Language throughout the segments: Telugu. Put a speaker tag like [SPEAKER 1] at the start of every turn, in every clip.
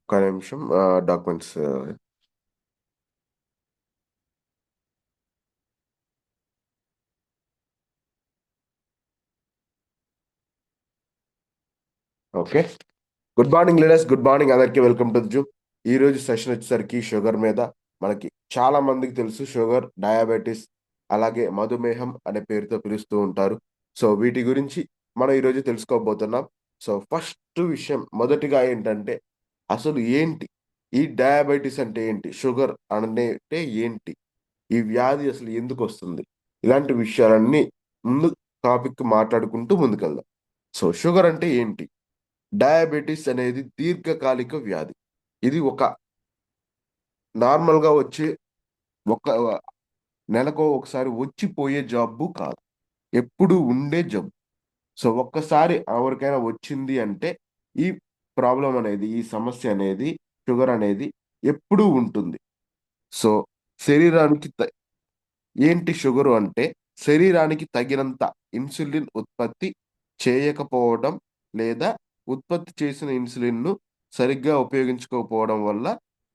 [SPEAKER 1] ఒక్క నిమిషం documents. Okay. Good morning leaders, good morning అందరికీ. Welcome to Zoom. ఈ రోజు సెషన్ వచ్చేసరికి షుగర్ మీద. మనకి చాలా మందికి తెలుసు షుగర్, డయాబెటీస్, అలాగే మధుమేహం అనే పేరుతో పిలుస్తూ ఉంటారు. సో వీటి గురించి మనం ఈరోజు తెలుసుకోబోతున్నాం. సో ఫస్ట్ విషయం మొదటిగా ఏంటంటే అసలు ఏంటి ఈ డయాబెటీస్ అంటే ఏంటి, షుగర్ అంటే ఏంటి, ఈ వ్యాధి అసలు ఎందుకు వస్తుంది, ఇలాంటి విషయాలన్నీ ముందు టాపిక్ మాట్లాడుకుంటూ ముందుకెళ్దాం. సో షుగర్ అంటే ఏంటి? డయాబెటిస్ అనేది దీర్ఘకాలిక వ్యాధి. ఇది ఒక నార్మల్‌గా వచ్చే ఒక నెలకో ఒకసారి వచ్చిపోయే జబ్బు కాదు. ఎప్పుడు ఉండే జబ్బు. సో ఒక్కసారి ఎవరికైనా వచ్చింది అంటే ఈ ప్రాబ్లమ్ అనేది, ఈ సమస్య అనేది, షుగర్ అనేది ఎప్పుడూ ఉంటుంది. సో శరీరానికి ఏంటి షుగరు అంటే శరీరానికి తగినంత ఇన్సులిన్ ఉత్పత్తి చేయకపోవడం, లేదా ఉత్పత్తి చేసిన ఇన్సులిన్‌ను సరిగ్గా ఉపయోగించుకోకపోవడం వల్ల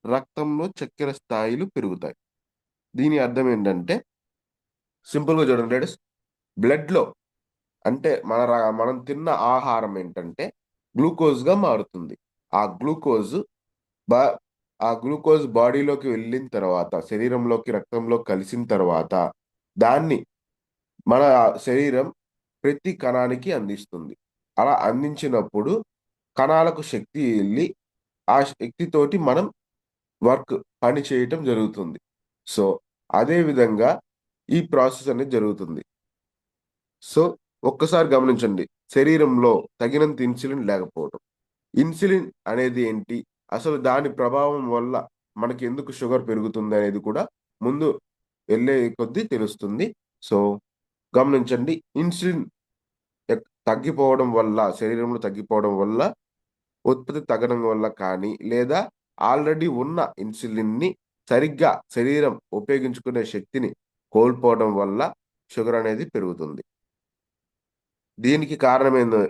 [SPEAKER 1] రక్తంలో చక్కెర స్థాయిలు పెరుగుతాయి. దీని అర్థం ఏంటంటే సింపుల్‌గా చూడండి లేడీస్, బ్లడ్‌లో అంటే మనం తిన్న ఆహారం ఏంటంటే గ్లూకోజ్‌గా మారుతుంది. ఆ గ్లూకోజ్ బా ఆ గ్లూకోజ్ బాడీలోకి వెళ్ళిన తర్వాత, శరీరంలోకి రక్తంలోకి కలిసిన తర్వాత దాన్ని మన శరీరం ప్రతి కణానికి అందిస్తుంది. అలా అందించినప్పుడు కణాలకు శక్తి ఎళ్లి, ఆ శక్తితోటి మనం పని చేయటం జరుగుతుంది. సో, అదే విధంగా ఈ ప్రాసెస్ అనేది జరుగుతుంది. సో, ఒక్కసారి గమనించండి. శరీరంలో తగినంత ఇన్సులిన్ లేకపోవటం. ఇన్సులిన్ అనేది ఏంటి? అసలు దాని ప్రభావం వల్ల మనకెందుకు షుగర్ పెరుగుతుందనేది కూడా ముందు వెళ్ళే కొద్దీ తెలుస్తుంది. సో, గమనించండి. ఇన్సులిన్ తగ్గిపోవడం వల్ల, శరీరంలో తగ్గిపోవడం వల్ల, ఉత్పత్తి తగ్గడం వల్ల కానీ, లేదా ఆల్రెడీ ఉన్న ఇన్సులిన్‌ని సరిగ్గా శరీరం ఉపయోగించుకునే శక్తిని కోల్పోవడం వల్ల షుగర్ అనేది పెరుగుతుంది. దీనికి కారణమేందో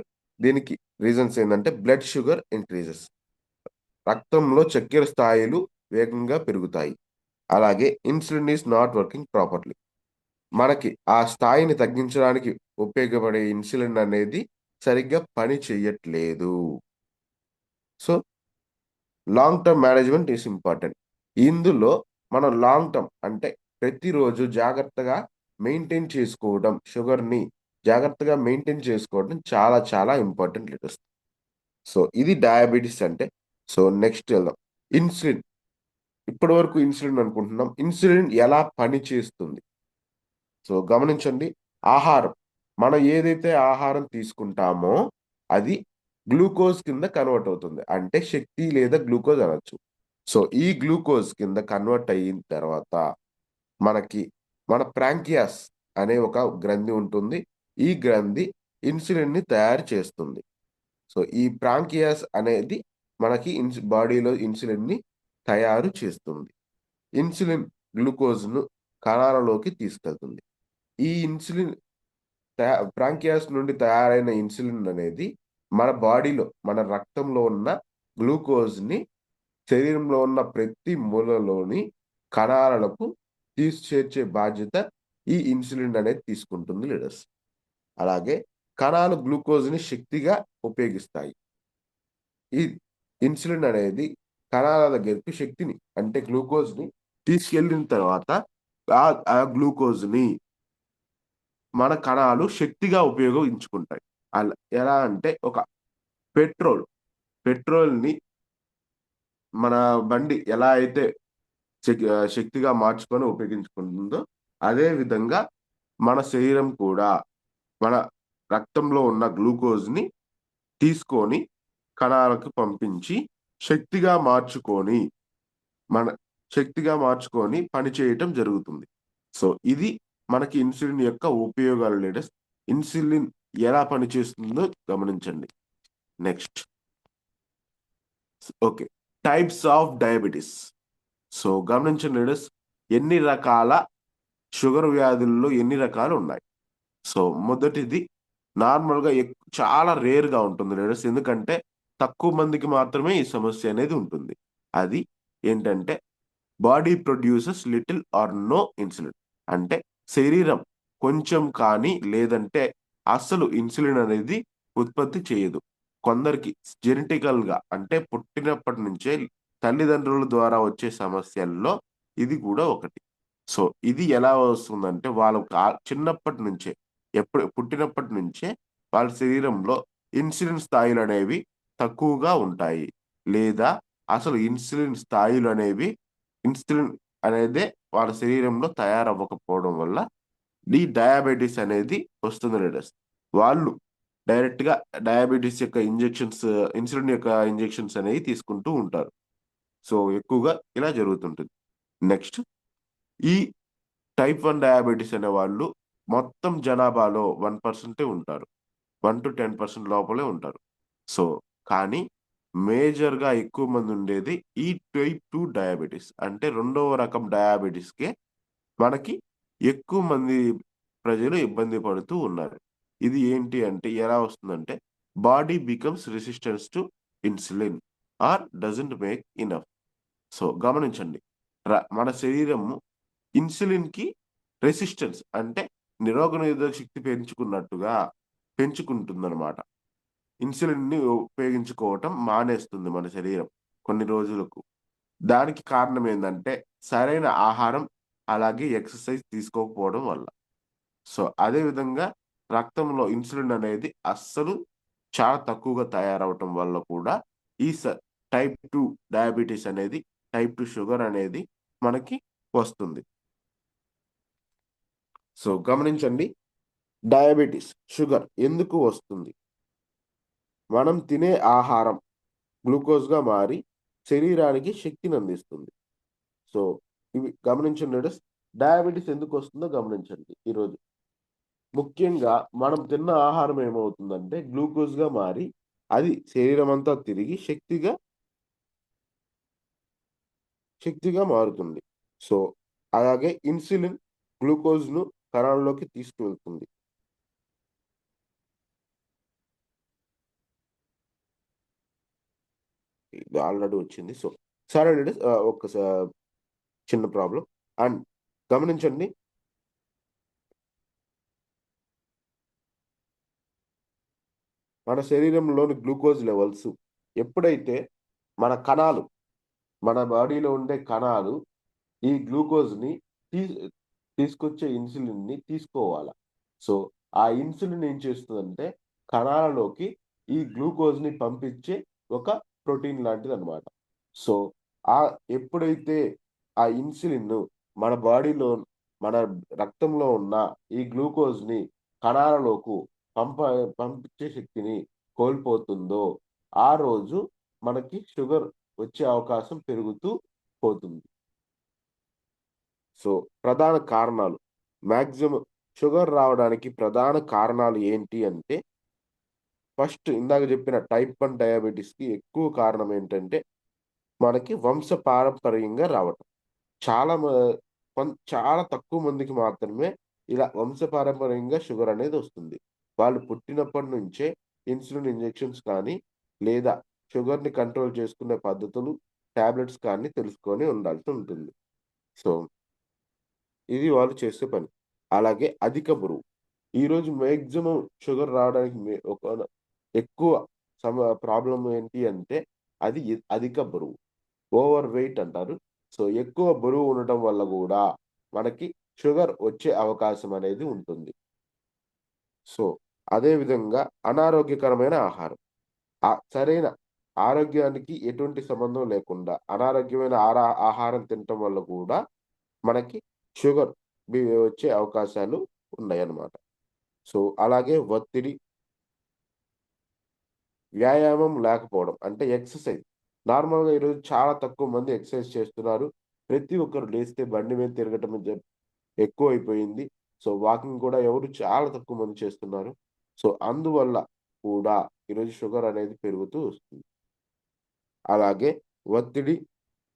[SPEAKER 1] దీనికి రీజన్స్ ఏందంటే బ్లడ్ షుగర్ ఇంక్రీజెస్. రక్తంలో చక్కెర స్థాయిలు వేగంగా పెరుగుతాయి. అలాగే insulin is not working properly. మనకి ఆ స్థాయిని తగ్గించడానికి ఉపయోగపడే ఇన్సులిన్ అనేది సరిగ్గా పని చెయ్యట్లేదు. So, long term management is important. ఇందులో మనం లాంగ్ టర్మ్ అంటే ప్రతిరోజు జాగ్రత్తగా మెయింటైన్ చేసుకోవడం, షుగర్‌ని జాగ్రత్తగా మెయింటైన్ చేసుకోవడం చాలా చాలా ఇంపార్టెంట్ లెటర్స్. సో, ఇది డయాబెటిస్ అంటే. సో, నెక్స్ట్ వెళ్దాం. ఇన్సులిన్. ఇప్పటి వరకు ఇన్సులిన్ అనుకుంటున్నాం. ఇన్సులిన్ ఎలా పనిచేస్తుంది? సో, గమనించండి. ఆహారం. మనం ఏదైతే ఆహారం తీసుకుంటామో అది గ్లూకోజ్ కింద కన్వర్ట్ అవుతుంది. అంటే శక్తి లేదా గ్లూకోజ్ అనొచ్చు. సో, ఈ గ్లూకోజ్ కింద కన్వర్ట్ అయిన తర్వాత మనకి మన ప్రాంకియాస్ అనే ఒక గ్రంథి ఉంటుంది. ఈ గ్రంథి ఇన్సులిన్‌ని తయారు చేస్తుంది. సో, ఈ ప్రాంకియాస్ అనేది మనకి బాడీలో ఇన్సులిన్‌ని తయారు చేస్తుంది. ఇన్సులిన్ గ్లూకోజ్‌ను కణాలలోకి తీసుకెళ్తుంది. ఈ ఇన్సులిన్ ప్రాంకియాస్ నుండి తయారైన ఇన్సులిన్ అనేది మన బాడీలో, మన రక్తంలో ఉన్న గ్లూకోజ్‌ని శరీరంలో ఉన్న ప్రతి మూలలోని కణాలకు చేర్చే బాధ్యత ఈ ఇన్సులిన్ అనేది తీసుకుంటుంది లీడర్స్. అలాగే కణాలు గ్లూకోజ్‌ని శక్తిగా ఉపయోగిస్తాయి. ఈ ఇన్సులిన్ అనేది కణాల దగ్గరికి శక్తిని అంటే గ్లూకోజ్‌ని తీసుకెళ్ళిన తర్వాత ఆ గ్లూకోజ్‌ని మన కణాలు శక్తిగా ఉపయోగించుకుంటాయి. ఎలా అంటే ఒక పెట్రోల్, పెట్రోల్‌ని మన బండి ఎలా అయితే శక్తిగా మార్చుకొని ఉపయోగించుకుంటుందో, అదే విధంగా మన శరీరం కూడా మన రక్తంలో ఉన్న గ్లూకోజ్‌ని తీసుకొని కణాలకు పంపించి శక్తిగా మార్చుకొని, మన పని చేయటం జరుగుతుంది. సో, ఇది మనకి ఇన్సులిన్ యొక్క ఉపయోగాలు లేడీస్. ఇన్సులిన్ ఎలా పనిచేస్తుందో గమనించండి. Next. Okay. Types of diabetes. So, గమనించండి లీడర్స్, ఎన్ని రకాల షుగర్ వ్యాధుల్లో ఎన్ని రకాలున్నాయి. సో, మొదటిది నార్మల్‌గా చాలా రేర్‌గా ఉంటుంది లీడర్స్. ఎందుకంటే తక్కువ మందికి మాత్రమే ఈ సమస్య అనేది ఉంటుంది. అది ఏంటంటే body produces little or no insulin. అంటే శరీరం కొంచెం కానీ లేదంటే అస్సలు ఇన్సులిన్ అనేది ఉత్పత్తి చేయదు. కొందరికి జెనెటికల్‌గా అంటే పుట్టినప్పటి నుంచే తల్లిదండ్రుల ద్వారా వచ్చే సమస్యల్లో ఇది కూడా ఒకటి. సో, ఇది ఎలా వస్తుందంటే వాళ్ళు చిన్నప్పటి నుంచే ఎప్పుడు పుట్టినప్పటి నుంచే వాళ్ళ శరీరంలో ఇన్సులిన్ స్థాయిలనేవి తక్కువగా ఉంటాయి. లేదా అసలు ఇన్సులిన్ అనేదే వాళ్ళ శరీరంలో తయారవ్వకపోవడం వల్ల ఈ డయాబెటిస్ అనేది వస్తుంది లీడర్స్. వాళ్ళు డైరెక్ట్‌గా డయాబెటిస్ యొక్క ఇన్సులిన్ యొక్క ఇంజెక్షన్స్ అనేవి తీసుకుంటూ ఉంటారు. సో, ఎక్కువగా ఇలా జరుగుతుంటుంది. నెక్స్ట్ ఈ టైప్ 1 డయాబెటిస్ అనేవాళ్ళు మొత్తం జనాభాలో 1% ఉంటారు. 1-10% లోపలే ఉంటారు. సో, కానీ మేజర్‌గా ఎక్కువ మంది ఉండేది ఈ టైప్ 2 డయాబెటిస్. అంటే రెండవ రకం డయాబెటిస్‌కే మనకి ఎక్కువ మంది ప్రజలు ఇబ్బంది పడుతూ ఉన్నారు. ఇది ఏంటి అంటే ఎలా వస్తుందంటే body becomes resistance to insulin or doesn't make enough. So, గమనించండి. మన శరీరము ఇన్సులిన్‌కి రెసిస్టెన్స్ అంటే నిరోధక శక్తి పెంచుకుంటుందనమాట. ఇన్సులిన్‌ని ఉపయోగించుకోవటం మానేస్తుంది మన శరీరం కొన్ని రోజులకు. దానికి కారణం ఏందంటే సరైన ఆహారం, అలాగే ఎక్సర్‌సైజ్ తీసుకోకపోవడం వల్ల. సో, అదే విధంగా రక్తంలో ఇన్సులిన్ అనేది అస్సలు చాలా తక్కువగా తయారవ్వటం వల్ల కూడా ఈ టైప్ 2 డయాబెటిస్ అనేది, టైప్ 2 షుగర్ అనేది మనకి వస్తుంది. సో, గమనించండి. డయాబెటిస్, షుగర్ ఎందుకు వస్తుంది? మనం తినే ఆహారం గ్లూకోజ్‌గా మారి శరీరానికి శక్తినందిస్తుంది. సో, ఇవి గమనించండి లీడర్స్. డయాబెటిస్ ఎందుకొస్తుందో గమనించండి ఈరోజు. ముఖ్యంగా మనం తిన్న ఆహారం ఏమవుతుందంటే గ్లూకోజ్‌గా మారి అది శరీరమంతా తిరిగి శక్తిగా మారుతుంది. సో, అలాగే ఇన్సులిన్ గ్లూకోజ్‌ను కణాల్లోకి తీసుకువెళ్తుంది. ఇది ఆల్రెడీ వచ్చింది. సో, సరే అండి. చిన్న ప్రాబ్లమ్. అండ్ గమనించండి. మన శరీరంలోని గ్లూకోజ్ లెవెల్స్ ఎప్పుడైతే మన కణాలు, మన బాడీలో ఉండే కణాలు ఈ గ్లూకోజ్‌ని తీ తీసుకొచ్చే ఇన్సులిన్‌ని తీసుకోవాల. సో, ఆ ఇన్సులిన్ ఏం చేస్తదంటే కణాలలోకి ఈ గ్లూకోజ్‌ని పంపించే ఒక ప్రోటీన్ లాంటిదనమాట. సో, ఎప్పుడైతే ఆ ఇన్సులిన్ మన బాడీలో మన రక్తంలో ఉన్న ఈ గ్లూకోజ్‌ని కణాలలోకు పంప పంపించే శక్తిని కోల్పోతుందో, ఆ రోజు మనకి షుగర్ వచ్చే అవకాశం పెరుగుతూ పోతుంది. సో, ప్రధాన కారణాలు మాక్సిమం షుగర్ రావడానికి ప్రధాన కారణాలు ఏంటి అంటే, ఫస్ట్ ఇందాక చెప్పిన టైప్ 1 డయాబెటిస్‌కి ఎక్కువ కారణం ఏంటంటే, మనకి వంశపారంపర్యంగా రావటం. చాలా మ చాలా తక్కువ మందికి మాత్రమే ఇలా వంశపారంపర్యంగా షుగర్ అనేది వస్తుంది. వాళ్ళు పుట్టినప్పటి నుంచే ఇన్సులిన్ ఇంజెక్షన్స్ కానీ, లేదా షుగర్‌ని కంట్రోల్ చేసుకునే పద్ధతులు, టాబ్లెట్స్ కానీ తెలుసుకొని ఉండాల్సి ఉంటుంది. సో, ఇది వాళ్ళు చేసే పని. అలాగే అధిక బరువు. ఈరోజు మాక్సిమం షుగర్ రావడానికి ఎక్కువ ప్రాబ్లమ్ ఏంటి అంటే అది అధిక బరువు. ఓవర్ వెయిట్ అంటారు. సో, ఎక్కువ బరువు ఉండటం వల్ల గూడా మనకి షుగర్ వచ్చే అవకాశం అనేది ఉంటుంది. సో, అదే విధంగా అనారోగ్యకరమైన ఆహారం. సరైన ఆరోగ్యానికి ఎటువంటి సంబంధం లేకుండా అనారోగ్యమైన ఆహారం తినటం వల్ల కూడా మనకి షుగర్ వచ్చే అవకాశాలు ఉన్నాయన్నమాట. సో, అలాగే ఒత్తిడి, వ్యాయామం లేకపోవడం అంటే ఎక్సర్‌సైజ్. నార్మల్‌గా ఈరోజు చాలా తక్కువ మంది ఎక్సర్‌సైజ్ చేస్తున్నారు. ప్రతి ఒక్కరు లేస్తే బండి మీద తిరగటం ఎక్కువైపోయింది. సో, వాకింగ్ కూడా ఎవరు చాలా తక్కువ మంది చేస్తున్నారు. సో, అందువల్ల కూడా ఈరోజు షుగర్ అనేది పెరుగుతూ వస్తుంది. అలాగే ఒత్తిడి,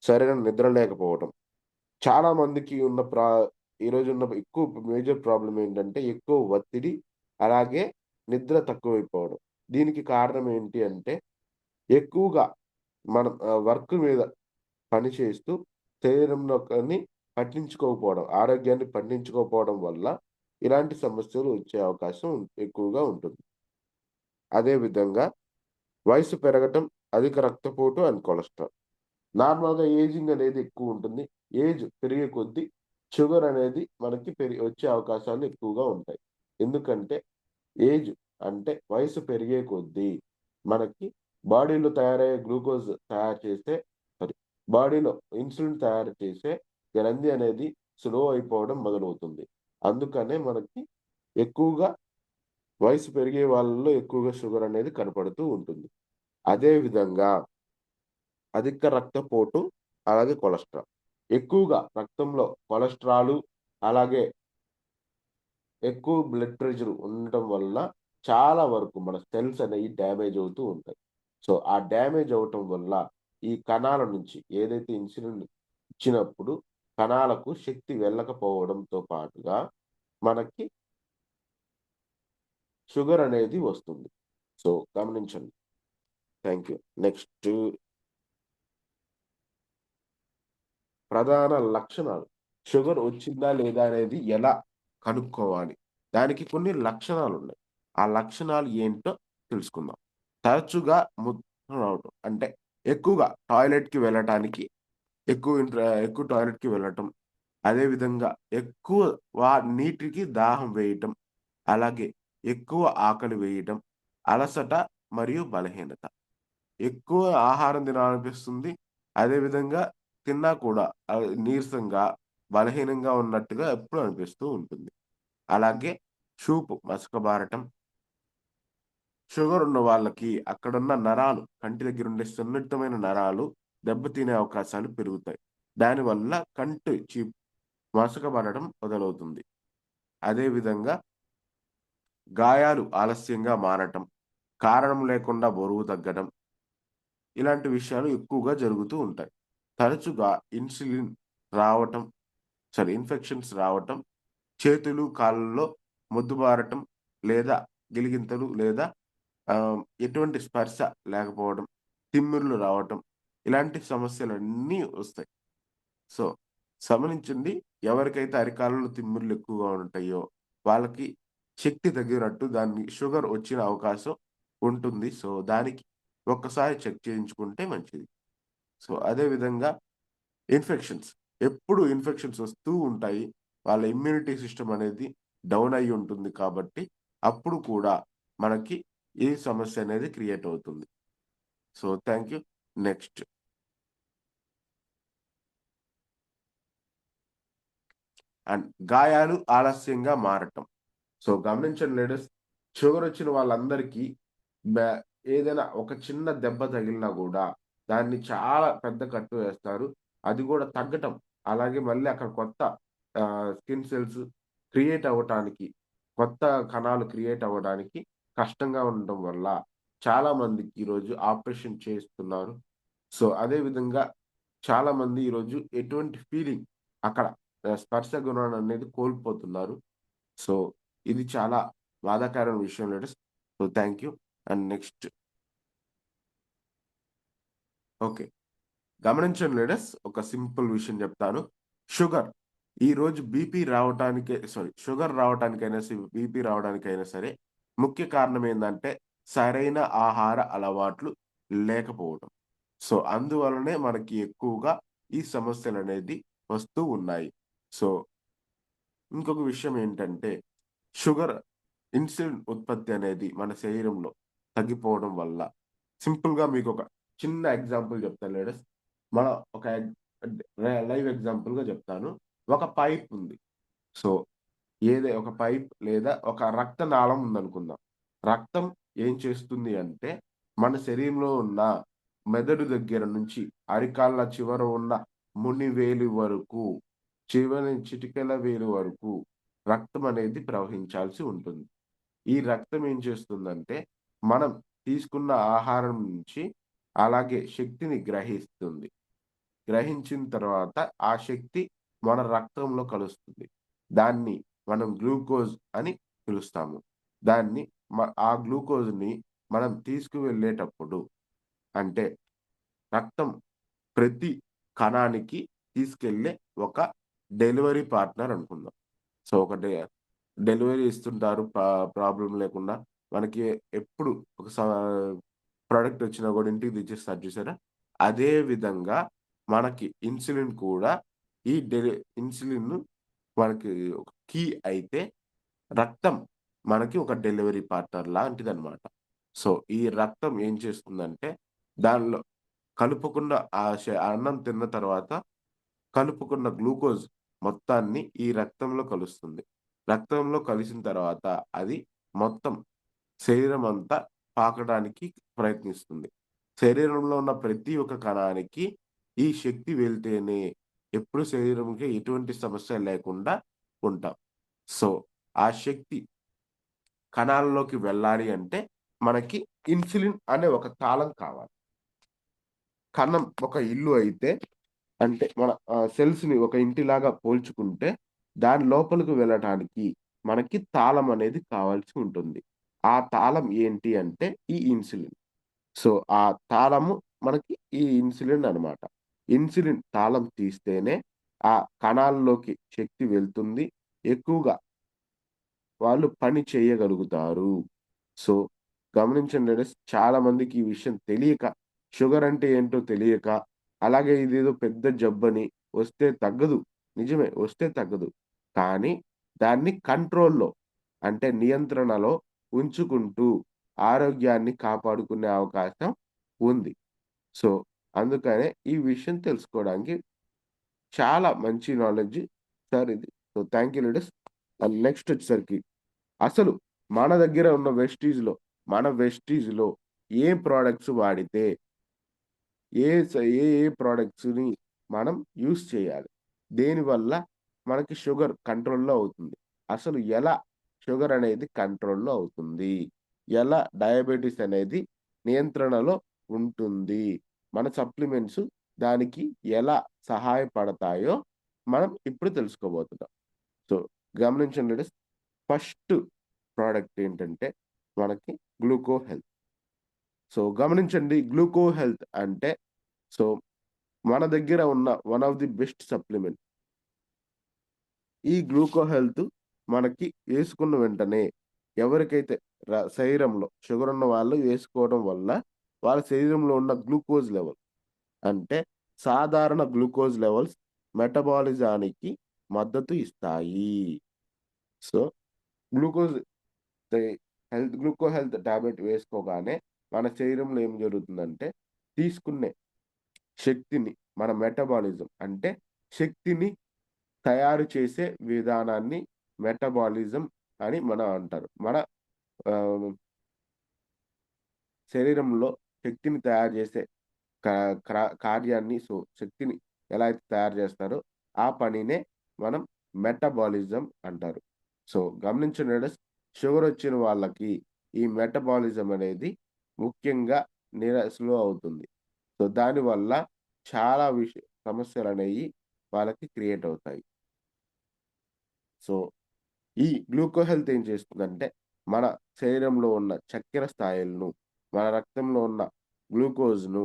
[SPEAKER 1] సరైన నిద్ర లేకపోవటం. చాలా మందికి ఉన్న ఈరోజున్న ఎక్కువ మేజర్ ప్రాబ్లమ్ ఏంటంటే ఎక్కువ ఒత్తిడి, అలాగే నిద్ర తక్కువైపోవడం. దీనికి కారణం ఏంటి అంటే ఎక్కువగా మనం వర్క్ మీద పని చేస్తూ శరీరంలోని పట్టించుకోకపోవడం, ఆరోగ్యాన్ని పట్టించుకోకపోవడం వల్ల ఇలాంటి సమస్యలు వచ్చే అవకాశం ఎక్కువగా ఉంటుంది. అదే విధంగా వయసు పెరగటం, అధిక రక్తపోటు అండ్ కొలెస్ట్రాల్. నార్మల్‌గా ఏజింగ్ అనేది ఎక్కువుంటుంది. ఏజ్ పెరిగే కొద్దీ షుగర్ అనేది మనకి వచ్చే అవకాశాలు ఎక్కువగా ఉంటాయి. ఎందుకంటే ఏజ్ అంటే వయసు పెరిగే కొద్దీ మనకి బాడీలో తయారయ్యే గ్లూకోజ్ తయారు చేసే సారీ బాడీలో ఇన్సులిన్ తయారు చేసే గ్రంథి అనేది స్లో అయిపోవడం మొదలవుతుంది. అందుకనే మనకి ఎక్కువగా వయసు పెరిగే వాళ్ళలో ఎక్కువగా షుగర్ అనేది కనపడుతూ ఉంటుంది. అదే విధంగా అధిక రక్తపోటు, అలాగే కొలెస్ట్రాల్. ఎక్కువగా రక్తంలో కొలెస్ట్రాలు, అలాగే ఎక్కువ బ్లడ్ ప్రెషర్ ఉండటం వల్ల చాలా వరకు మన సెల్స్ అనేయి డ్యామేజ్ అవుతూ ఉంటాయి. సో, ఆ డ్యామేజ్ అవ్వటం వల్ల ఈ కణాల నుంచి ఏదైతే ఇన్సులిన్ ఇచ్చినప్పుడు కణాలకు శక్తి వెళ్ళకపోవడంతో పాటుగా మనకి షుగర్ అనేది వస్తుంది. సో, గమనించండి. Thank you. నెక్స్టు ప్రధాన లక్షణాలు. షుగర్ వచ్చిందా లేదా అనేది ఎలా కనుక్కోవాలి? దానికి కొన్ని లక్షణాలున్నాయి. ఆ లక్షణాలు ఏంటో తెలుసుకుందాం. తరచుగా రావటం. అంటే ఎక్కువగా టాయిలెట్‌కి వెళ్ళటానికి ఎక్కువ టాయిలెట్‌కి వెళ్ళటం. అదే విధంగా ఎక్కువ నీటికి దాహం వేయటం. అలాగే ఎక్కువ ఆకలి వేయటం. అలసట మరియు బలహీనత. ఎక్కువ ఆహారం తినాలనిపిస్తుంది. అదే విధంగా తిన్నా కూడా నీరసంగా, బలహీనంగా ఉన్నట్టుగా ఎప్పుడూ అనిపిస్తూ ఉంటుంది. అలాగే చూపు మసకబారటం, షుగర్ ఉన్న వాళ్ళకి అక్కడున్న నరాలు, కంటి దగ్గరుండే సున్నితమైన నరాలు దెబ్బతినే అవకాశాలు పెరుగుతాయి. దానివల్ల మసకబడడం మొదలవుతుంది. అదే విధంగా గాయాలు ఆలస్యంగా మారటం, కారణం లేకుండా బరువు తగ్గడం, ఇలాంటి విషయాలు ఎక్కువగా జరుగుతూ ఉంటాయి. తరచుగా ఇన్సులిన్ రావటం ఇన్ఫెక్షన్స్ రావటం, చేతులు, కాళ్ళలో మొద్దుబారటం లేదా గిలిగింతలు లేదా ఎటువంటి స్పర్శ లేకపోవడం, తిమ్మిర్లు రావటం, ఇలాంటి సమస్యలన్నీ వస్తాయి. సో, గమనించండి, ఎవరికైతే అరికాళ్ళలో తిమ్మిర్లు ఎక్కువగా ఉంటాయో, వాళ్ళకి శక్తి తగ్గినట్టు షుగర్ వచ్చిన అవకాశం ఉంటుంది. సో, దానికి ఒక్కసారి చెక్ చేయించుకుంటే మంచిది. సో, అదే విధంగా ఇన్ఫెక్షన్స్. ఎప్పుడు ఇన్ఫెక్షన్స్ వస్తూ ఉంటాయి. వాళ్ళ ఇమ్యూనిటీ సిస్టమ్ అనేది డౌన్ అయ్యి ఉంటుంది కాబట్టి, అప్పుడు కూడా మనకి ఈ సమస్య అనేది క్రియేట్ అవుతుంది. So, thank you. నెక్స్ట్ గాయాలు ఆలస్యంగా మారటం. సో, గమనించండి లేడీస్, షుగరొచ్చిన వాళ్ళందరికీ బ్యా ఏదైనా ఒక చిన్న దెబ్బ తగిలినా గూడా, దాన్ని చాలా పెద్ద కట్టు వేస్తారు. అది గూడా తగ్గటం, అలాగే మళ్ళీ అక్కడ కొత్త స్కిన్ సెల్స్ క్రియేట్ అవ్వటానికి, కొత్త కణాలు క్రియేట్ అవ్వడానికి కష్టంగా ఉండటం వల్ల, చాలా మందికి ఈరోజు ఆపరేషన్ చేస్తున్నారు. సో, అదే విధంగా చాలామంది ఈరోజు ఎటువంటి ఫీలింగ్ అక్కడ స్పర్శ గుణాన్ననేది కోల్పోతున్నారు. సో, ఇది చాలా బాధాకరమైన విషయం ladies. So, thank you. And next okay. గమనించండి లీడర్స్, ఒక సింపుల్ విషయం చెప్తాను. షుగర్ ఈరోజు షుగర్ రావటానికైనా బీపీ రావడానికైనా సరే, ముఖ్య కారణం ఏందంటే, సరైన ఆహార అలవాట్లు లేకపోవడం. సో, అందువలనే మనకి ఎక్కువగా ఈ సమస్యలనేది వస్తూ ఉన్నాయి. సో, ఇంకొక విషయం ఏంటంటే, షుగర్ ఇన్సులిన్ ఉత్పత్తి అనేది మన శరీరంలో తగ్గిపోవడం వల్ల సింపుల్‌గా మీకొక చిన్న ఎగ్జాంపుల్ చెప్తాను లీడర్స్. మన ఒక ఎగ్ లైవ్ ఎగ్జాంపుల్‌గా చెప్తాను. ఒక పైప్ ఉంది. సో, ఒక పైప్ లేదా ఒక రక్తనాళం ఉందనుకుందాం. రక్తం ఏం చేస్తుంది అంటే, మన శరీరంలో ఉన్న మెదడు దగ్గర నుంచి అరికాళ్ళ చివర ఉన్న మునివేలి వరకు, చివరి చిటికెల వేలు వరకు రక్తం అనేది ప్రవహించాల్సి ఉంటుంది. ఈ రక్తం ఏం చేస్తుందంటే, మనం తీసుకున్న ఆహారం నుంచి అలాగే శక్తిని గ్రహిస్తుంది. గ్రహించిన తర్వాత ఆ శక్తి మన రక్తంలో కలుస్తుంది. దాన్ని మనం గ్లూకోజ్ అని పిలుస్తాము. దాన్ని ఆ గ్లూకోజ్‌ని మనం తీసుకువెళ్ళేటప్పుడు అంటే రక్తం ప్రతి కణానికి తీసుకెళ్ళే ఒక డెలివరీ పార్ట్నర్ అనుకుందాం. సో, ఒకటి డెలివరీ ఇస్తుంటారు ప్రాబ్లమ్ లేకుండా. మనకి ఎప్పుడు ఒక ప్రొడక్ట్ వచ్చినా గూడా ఇంటికి తెచ్చిస్తారు చూసారా? అదే విధంగా మనకి ఇన్సులిన్ కూడా ఈ ఇన్సులిన్ మనకి ఒక కీ అయితే, రక్తం మనకి ఒక డెలివరీ పార్ట్నర్ లాంటిదనమాట. సో, ఈ రక్తం ఏం చేస్తుందంటే, దానిలో కలుపుకున్న అన్నం తిన్న తర్వాత కలుపుకున్న గ్లూకోజ్ మొత్తాన్ని ఈ రక్తంలో కలుస్తుంది. రక్తంలో కలిసిన తర్వాత అది మొత్తం శరీరమంతా పాకడానికి ప్రయత్నిస్తుంది. శరీరంలో ఉన్న ప్రతి ఒక్క కణానికి ఈ శక్తి వెళ్తేనే ఎప్పుడు శరీరంకి ఎటువంటి సమస్య లేకుండా ఉంటాం. సో, ఆ శక్తి కణాల్లోకి వెళ్ళాలి అంటే మనకి ఇన్సులిన్ అనే ఒక తాళం కావాలి. కణం ఒక ఇల్లు అయితే అంటే మన సెల్స్‌ని ఒక ఇంటిలాగా పోల్చుకుంటే, దాని లోపలికి వెళ్ళటానికి మనకి తాళం అనేది కావాల్సి ఉంటుంది. ఆ తాళం ఏంటి అంటే ఈ ఇన్సులిన్. సో, ఆ తాళము మనకి ఈ ఇన్సులిన్ అనమాట. ఇన్సులిన్ తాళం తీస్తేనే ఆ కణాల్లోకి శక్తి వెళ్తుంది. ఎక్కువగా వాళ్ళు పని చేయగలుగుతారు. సో, గమనించండి లేడీస్, చాలా మందికి ఈ విషయం తెలియక, షుగర్ అంటే ఏంటో తెలియక, అలాగే ఇదేదో పెద్ద జబ్బని, వస్తే తగ్గదు. నిజమే, వస్తే తగ్గదు. కానీ దాన్ని కంట్రోల్‌లో అంటే నియంత్రణలో ఉంచుకుంటూ ఆరోగ్యాన్ని కాపాడుకునే అవకాశం ఉంది. సో, అందుకనే ఈ విషయం తెలుసుకోవడానికి చాలా మంచి నాలెడ్జ్ సార్ ఇది. So, thank you ladies. And next వచ్చేసరికి అసలు మన దగ్గర ఉన్న మన వెస్టీజ్‌లో ఏ ప్రొడక్ట్స్ వాడితే ఏ ప్రొడక్ట్స్‌ని మనం యూజ్ చేయాలి? దేనివల్ల మనకి షుగర్ కంట్రోల్‌లో అవుతుంది? అసలు ఎలా షుగర్ అనేది కంట్రోల్‌లో అవుతుంది? ఎలా డయాబెటిస్ అనేది నియంత్రణలో ఉంటుంది? మన సప్లిమెంట్స్ దానికి ఎలా సహాయపడతాయో మనం ఇప్పుడు తెలుసుకోబోతున్నాం. సో, గమనించండి లేడీస్. ఫస్ట్ ప్రొడక్ట్ ఏంటంటే మనకి గ్లూకో హెల్త్. సో, గమనించండి, గ్లూకో హెల్త్ అంటే సో, మన దగ్గర ఉన్న one of the best supplement. ఈ గ్లూకో హెల్త్ మనకి యేసుకున్న వెంటనే ఎవరికైతే శరీరంలో షుగర్ ఉన్న వాళ్ళు వేసుకోవడం వల్ల వాళ్ళ శరీరంలో ఉన్న గ్లూకోజ్ లెవెల్ అంటే సాధారణ గ్లూకోజ్ లెవెల్స్ మెటబాలిజానికి మద్దతు ఇస్తాయి. సో, గ్లూకోజ్ తే గ్లూకో హెల్త్ టాబ్లెట్ వేసుకోగానే మన శరీరంలో ఏం జరుగుతుందంటే, తీసుకునే శక్తిని మన మెటబాలిజం అంటే శక్తిని తయారు చేసే విధానాన్ని మెటబాలిజం అని అంటారు. మన ఆహ్, శరీరంలో శక్తిని తయారు చేసే క క్ర కార్యాన్ని శక్తిని ఎలా అయితే తయారు చేస్తారో ఆ పనినే మనం మెటబాలిజం అంటారు. సో, గమనించండి లేడీస్, షుగరొచ్చిన వాళ్ళకి ఈ మెటబాలిజం అనేది ముఖ్యంగా స్లో అవుతుంది. సో, దానివల్ల చాలా సమస్యలనేయి వాళ్ళకి క్రియేట్ అవుతాయి. సో, ఈ గ్లూకో హెల్త్ ఏం చేస్తుందంటే, మన శరీరంలో ఉన్న చక్కెర స్థాయిలను, మన రక్తంలో ఉన్న గ్లూకోజ్‌ను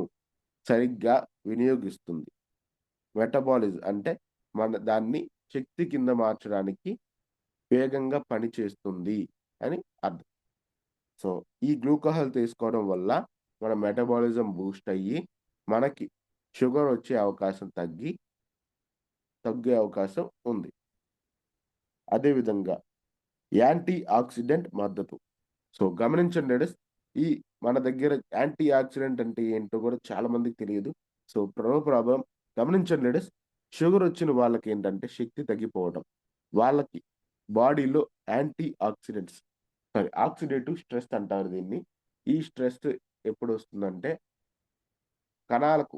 [SPEAKER 1] సరిగ్గా వినియోగిస్తుంది. అంటే దాన్ని శక్తి కింద మార్చడానికి వేగంగా పనిచేస్తుంది అని అర్థం. సో, ఈ గ్లూకోహాల్ తీసుకోవడం వల్ల మన మెటబాలిజం బూస్ట్ అయ్యి, మనకి షుగర్ వచ్చే అవకాశం తగ్గే అవకాశం ఉంది. అదే విధంగా యాంటీ ఆక్సిడెంట్ మద్దతు. సో, గమనించండి లేడీస్, ఈ మన దగ్గర యాంటీ ఆక్సిడెంట్ అంటే ఏంటో కూడా చాలా మందికి తెలియదు. సో, ప్రాబ్లమ్ గమనించండి లేడీస్, షుగర్ వచ్చిన వాళ్ళకేంటంటే శక్తి తగ్గిపోవడం. వాళ్ళకి బాడీలో యాంటీ ఆక్సిడెంట్స్ ఆక్సిడేటివ్ స్ట్రెస్ అంటారు దీన్ని. ఈ స్ట్రెస్ ఎప్పుడొస్తుందంటే కణాలకు,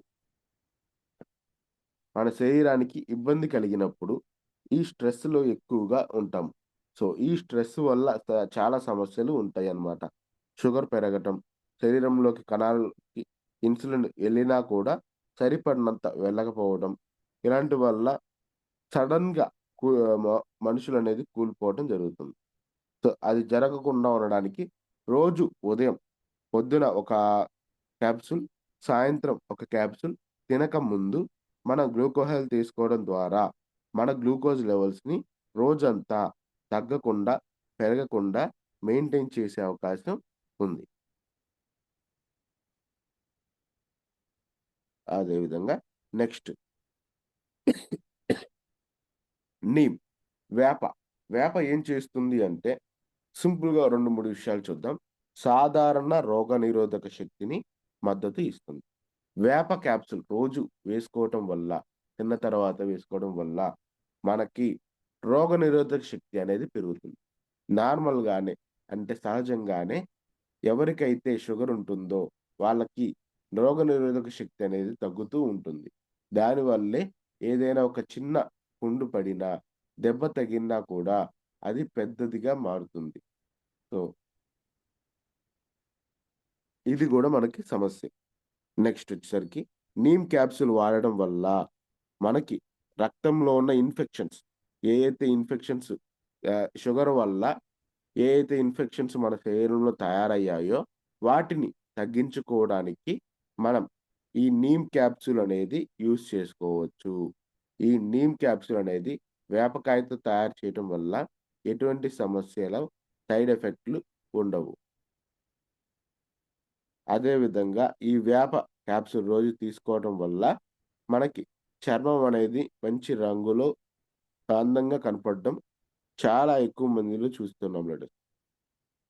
[SPEAKER 1] మన శరీరానికి ఇబ్బంది కలిగినప్పుడు ఈ స్ట్రెస్‌లో ఎక్కువగా ఉంటాం. సో, ఈ స్ట్రెస్ వల్ల చాలా సమస్యలు ఉంటాయన్నమాట. షుగర్ పెరగటం, శరీరంలోకి కణాలకి ఇన్సులిన్ ఎళ్ళినా కూడా సరిపడినంత వెళ్ళకపోవడం, ఇలాంటి వల్ల సడెన్‌గా కు మ మనుషులనేది కూలిపోవటం జరుగుతుంది. సో, అది జరగకుండా ఉండడానికి రోజు ఉదయం పొద్దున ఒక క్యాప్సూల్, సాయంత్రం ఒక క్యాప్సూల్ తినక ముందు మన గ్లూకోహెల్ తీసుకోవడం ద్వారా మన గ్లూకోజ్ లెవెల్స్‌ని రోజంతా తగ్గకుండా, పెరగకుండా మెయింటైన్ చేసే అవకాశం ఉంది. అదే విధంగా నెక్స్ట్ నీమ్ వేప. వేప ఏం చేస్తుంది అంటే సింపుల్‌గా 2, 3 విషయాలు చూద్దాం. సాధారణ రోగనిరోధక శక్తిని మద్దతు ఇస్తుంది. వేప క్యాప్సూల్ రోజు వేసుకోవటం వల్ల, తిన్న తర్వాత వేసుకోవడం వల్ల మనకి రోగనిరోధక శక్తి అనేది పెరుగుతుంది. నార్మల్‌గానే అంటే సహజంగానే ఎవరికైతే షుగర్ ఉంటుందో వాళ్ళకి రోగనిరోధక శక్తి అనేది తగ్గుతూ ఉంటుంది. దానివల్లే ఏదైనా ఒక చిన్న పుండు పడినా, దెబ్బ తగిలినా కూడా అది పెద్దదిగా మారుతుంది. సో, ఇది గూడా మనకి సమస్యే. నెక్స్టొచ్చేసరికి నీమ్ క్యాప్సూల్ వాడడం వల్ల మనకి రక్తంలో ఉన్న ఇన్ఫెక్షన్స్ ఏ అయితే ఇన్ఫెక్షన్స్ షుగర్ వల్ల ఏ అయితే ఇన్ఫెక్షన్స్ మన శరీరంలో తయారయ్యాయో వాటిని తగ్గించుకోవడానికి మనం ఈ నీమ్ క్యాప్సూల్ అనేది యూజ్ చేసుకోవచ్చు. ఈ నీమ్ క్యాప్సూల్ అనేది వేపకాయతో తయారు చేయటం వల్ల ఎటువంటి సమస్యలు, సైడ్ ఎఫెక్ట్‌లు ఉండవు. అదే విధంగా ఈ వేప క్యాప్సూల్ రోజు తీసుకోవడం వల్ల మనకి చర్మం అనేది మంచి రంగులో అందంగా కనపడడం చాలా ఎక్కువ మందిలో చూస్తున్నాం లేడీస్.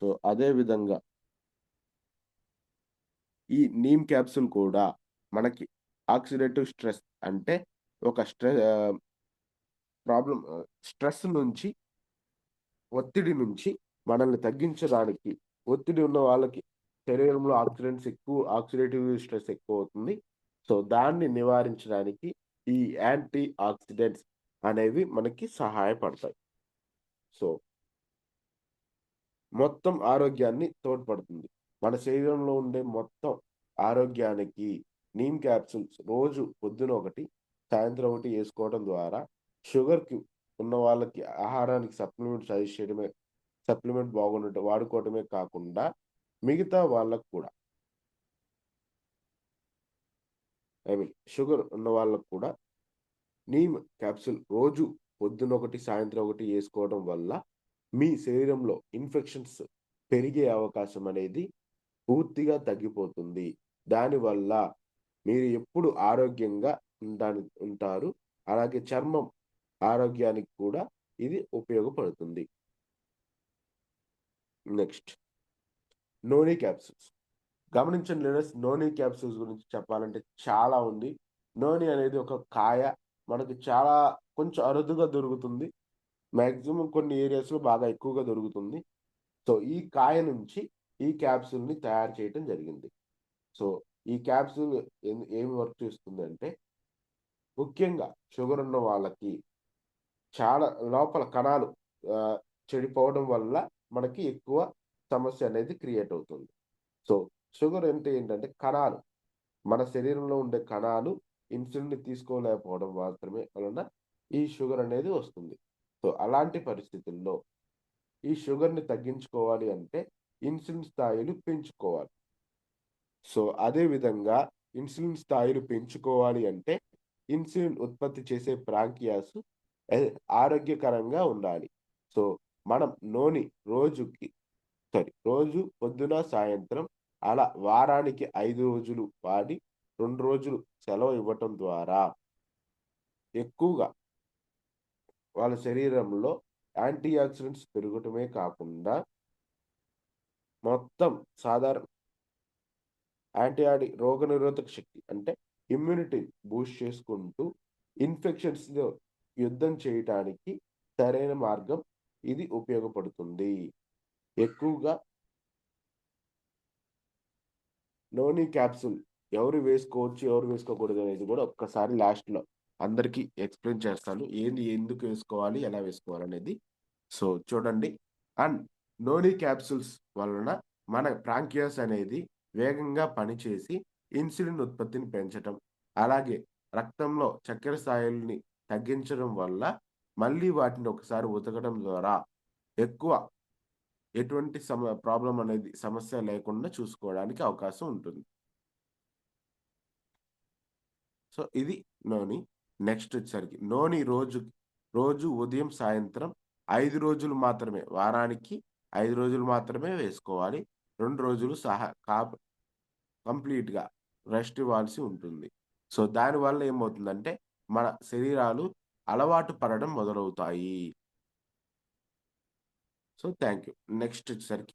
[SPEAKER 1] సో, అదే విధంగా ఈ నీమ్ క్యాప్సూల్ కూడా మనకి ఆక్సిడేటివ్ స్ట్రెస్ అంటే ఒక స్ట్రెస్ నుంచి, ఒత్తిడి నుంచి మనల్ని తగ్గించడానికి ఒత్తిడి ఉన్న వాళ్ళకి శరీరంలో ఆక్సిడేటివ్ స్ట్రెస్ ఎక్కువవుతుంది. సో, దాన్ని నివారించడానికి ఈ యాంటీ ఆక్సిడెంట్స్ అనేవి మనకి సహాయపడతాయి. సో, మొత్తం ఆరోగ్యాన్ని తోడ్పడుతుంది. మన శరీరంలో ఉండే మొత్తం ఆరోగ్యానికి నీమ్ క్యాప్సూల్స్ రోజు పొద్దున ఒకటి, సాయంత్రం ఒకటి ఏసుకోవడం ద్వారా షుగర్‌కి ఉన్న వాళ్ళకి ఆహారానికి సప్లిమెంట్ సజెస్ట్ చేయడమే సప్లిమెంట్ బాగున్నట్టు వాడుకోవటమే కాకుండా మిగతా వాళ్ళకి కూడా షుగర్ ఉన్న వాళ్ళకి కూడా నీమ్ క్యాప్సూల్ రోజు పొద్దునొకటి, సాయంత్రం ఒకటి ఏసుకోవడం వల్ల మీ శరీరంలో ఇన్ఫెక్షన్స్ పెరిగే అవకాశం అనేది పూర్తిగా తగ్గిపోతుంది. దానివల్ల మీరు ఎప్పుడు ఆరోగ్యంగా ఉంటారు. అలాగే చర్మం ఆరోగ్యానికి కూడా ఇది ఉపయోగపడుతుంది. Next noni capsules. గమనించండి లీడర్స్, నోని క్యాప్సూల్స్ గురించి చెప్పాలంటే చాలా ఉంది. నోని అనేది ఒక కాయ. మనకి చాలా కొంచెం అరుదుగా దొరుకుతుంది. మాక్సిమం కొన్ని ఏరియాస్‌లో బాగా ఎక్కువగా దొరుకుతుంది. సో, ఈ కాయ నుంచి ఈ క్యాప్సూల్‌ని తయారు చేయటం జరిగింది. సో, ఈ క్యాప్సూల్ ఏమి వర్క్ చేస్తుందంటే, ముఖ్యంగా షుగర్ ఉన్న వాళ్ళకి చాలా లోపల కణాలు ఆహ్, చెడిపోవడం వల్ల మనకి ఎక్కువ సమస్య అనేది క్రియేట్ అవుతుంది. సో, షుగర్ అంటే ఏంటంటే కణాలు. మన శరీరంలో ఉండే కణాలు ఇన్సులిన్‌ని తీసుకోలేకపోవడం మాత్రమే వలన ఈ షుగర్ అనేది వస్తుంది. సో, అలాంటి పరిస్థితుల్లో ఈ షుగర్‌ని తగ్గించుకోవాలి అంటే ఇన్సులిన్ స్థాయిలు పెంచుకోవాలి. సో, అదే విధంగా ఇన్సులిన్ స్థాయిలు పెంచుకోవాలి అంటే ఇన్సులిన్ ఉత్పత్తి చేసే ప్రాంకియాస్ ఎ ఆరోగ్యకరంగా ఉండాలి. సో, మనం నూనె రోజుకి రోజు పొద్దున, సాయంత్రం అలా వారానికి 5 రోజులు వాడి 2 రోజులు సెలవు ఇవ్వటం ద్వారా ఎక్కువగా వాళ్ళ శరీరంలో యాంటీ ఆక్సిడెంట్స్ పెరగటమే కాకుండా మొత్తం సాధారణ రోగనిరోధక శక్తి అంటే ఇమ్యూనిటీని బూస్ట్ చేసుకుంటూ ఇన్ఫెక్షన్స్‌తో యుద్ధం చేయటానికి సరైన మార్గం ఇది ఉపయోగపడుతుంది. ఎక్కువగా నోని క్యాప్సూల్ ఎవరు వేసుకోవచ్చు, ఎవరు వేసుకోకూడదనేది గూడా ఒక్కసారి లాస్ట్‌లో అందరికి ఎక్స్‌ప్లెయిన్ చేస్తాను. ఎందుకు వేసుకోవాలి, ఎలా వేసుకోవాలనేది. సో, చూడండి. అండ్ నోని క్యాప్సూల్స్ వలన మన ప్రాంకియాస్ అనేది వేగంగా పనిచేసి ఇన్సులిన్ ఉత్పత్తిని పెంచటం, అలాగే రక్తంలో చక్కెర స్థాయిల్ని తగ్గించడం వల్ల మళ్ళీ వాటిని ఒకసారి ఉతకడం ద్వారా ఎక్కువ ఎటువంటి ప్రాబ్లమ్ అనేది సమస్య లేకుండా చూసుకోవడానికి అవకాశం ఉంటుంది. సో ఇది నోని. నెక్స్ట్ వచ్చేసరికి నోని రోజు ఉదయం, సాయంత్రం 5 రోజులు మాత్రమే, వారానికి 5 రోజులు మాత్రమే వేసుకోవాలి. 2 రోజులు కంప్లీట్‌గా రెస్ట్ ఇవ్వాల్సి ఉంటుంది. సో, దానివల్ల ఏమవుతుందంటే, మన శరీరాలు అలవాటు పడడం మొదలవుతాయి. So, thank you. నెక్స్ట్ వచ్చేసరికి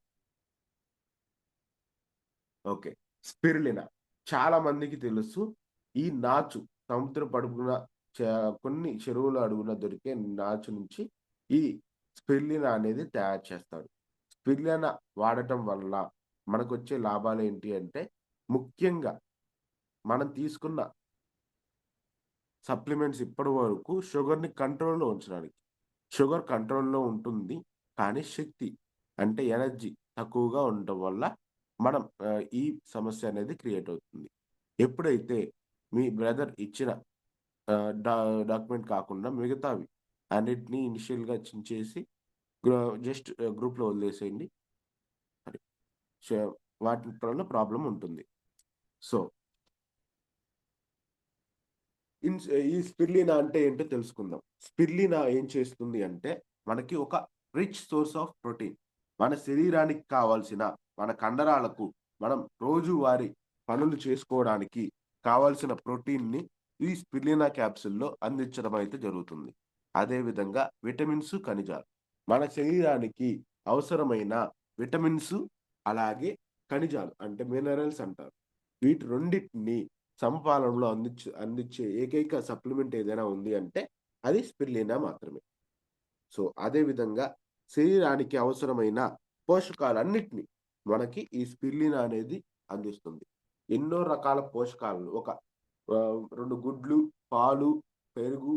[SPEAKER 1] ఓకే. స్పిరులినా. చాలా మందికి తెలుసు. ఈ నాచు సముద్రపు అడుగున చ కొన్ని చెరువుల అడుగున దొరికే నాచు నుంచి ఈ స్పిరులినా అనేది తయారు చేస్తారు. స్పిరులినా వాడటం వల్ల మనకొచ్చే లాభాలేంటి అంటే, ముఖ్యంగా మనం తీసుకున్న సప్లిమెంట్స్ ఇప్పటి వరకు షుగర్‌ని కంట్రోల్‌లో ఉంచడానికి. షుగర్ కంట్రోల్‌లో ఉంటుంది. కానీ శక్తి అంటే ఎనర్జీ తక్కువగా ఉండటం వల్ల మనం ఈ సమస్య అనేది క్రియేట్ అవుతుంది. ఎప్పుడైతే మీ బ్రదర్ ఇచ్చిన ఆహ్, డా డాక్యుమెంట్ కాకుండా మిగతావి అన్నిటిని ఇనిషియల్‌గా చించేసి గ్రూ జస్ట్ గ్రూప్‌లో వదిలేసేయండి. అది. ష వాటి వల్ల ప్రాబ్లమ్ ఉంటుంది. సో ఈ స్పిరులినా అంటే ఏంటో తెలుసుకుందాం. స్పిరులినా ఏం చేస్తుంది అంటే, మనకి ఒక రిచ్ సోర్స్ ఆఫ్ ప్రోటీన్. మన శరీరానికి కావాల్సిన, మన కండరాలకు, మనం రోజువారీ పనులు చేసుకోవడానికి కావాల్సిన ప్రోటీన్‌ని ఈ స్పిరులినా క్యాప్సూల్‌లో అందించడం అయితే జరుగుతుంది. అదే విధంగా విటమిన్స్, ఖనిజాలు. మన శరీరానికి అవసరమైన విటమిన్స్, అలాగే ఖనిజాలు అంటే మినరల్స్ అంటారు. వీటి రెండిటిని సమపాలనలో అందించే ఏకైక సప్లిమెంట్ ఏదైనా ఉంది అంటే అది స్పిరులినా మాత్రమే. సో, అదే విధంగా శరీరానికి అవసరమైన పోషకాలన్నిటిని మనకి ఈ స్పిరులినా అనేది అందిస్తుంది. ఎన్నో రకాల పోషకాలను 2 గుడ్లు, పాలు, పెరుగు,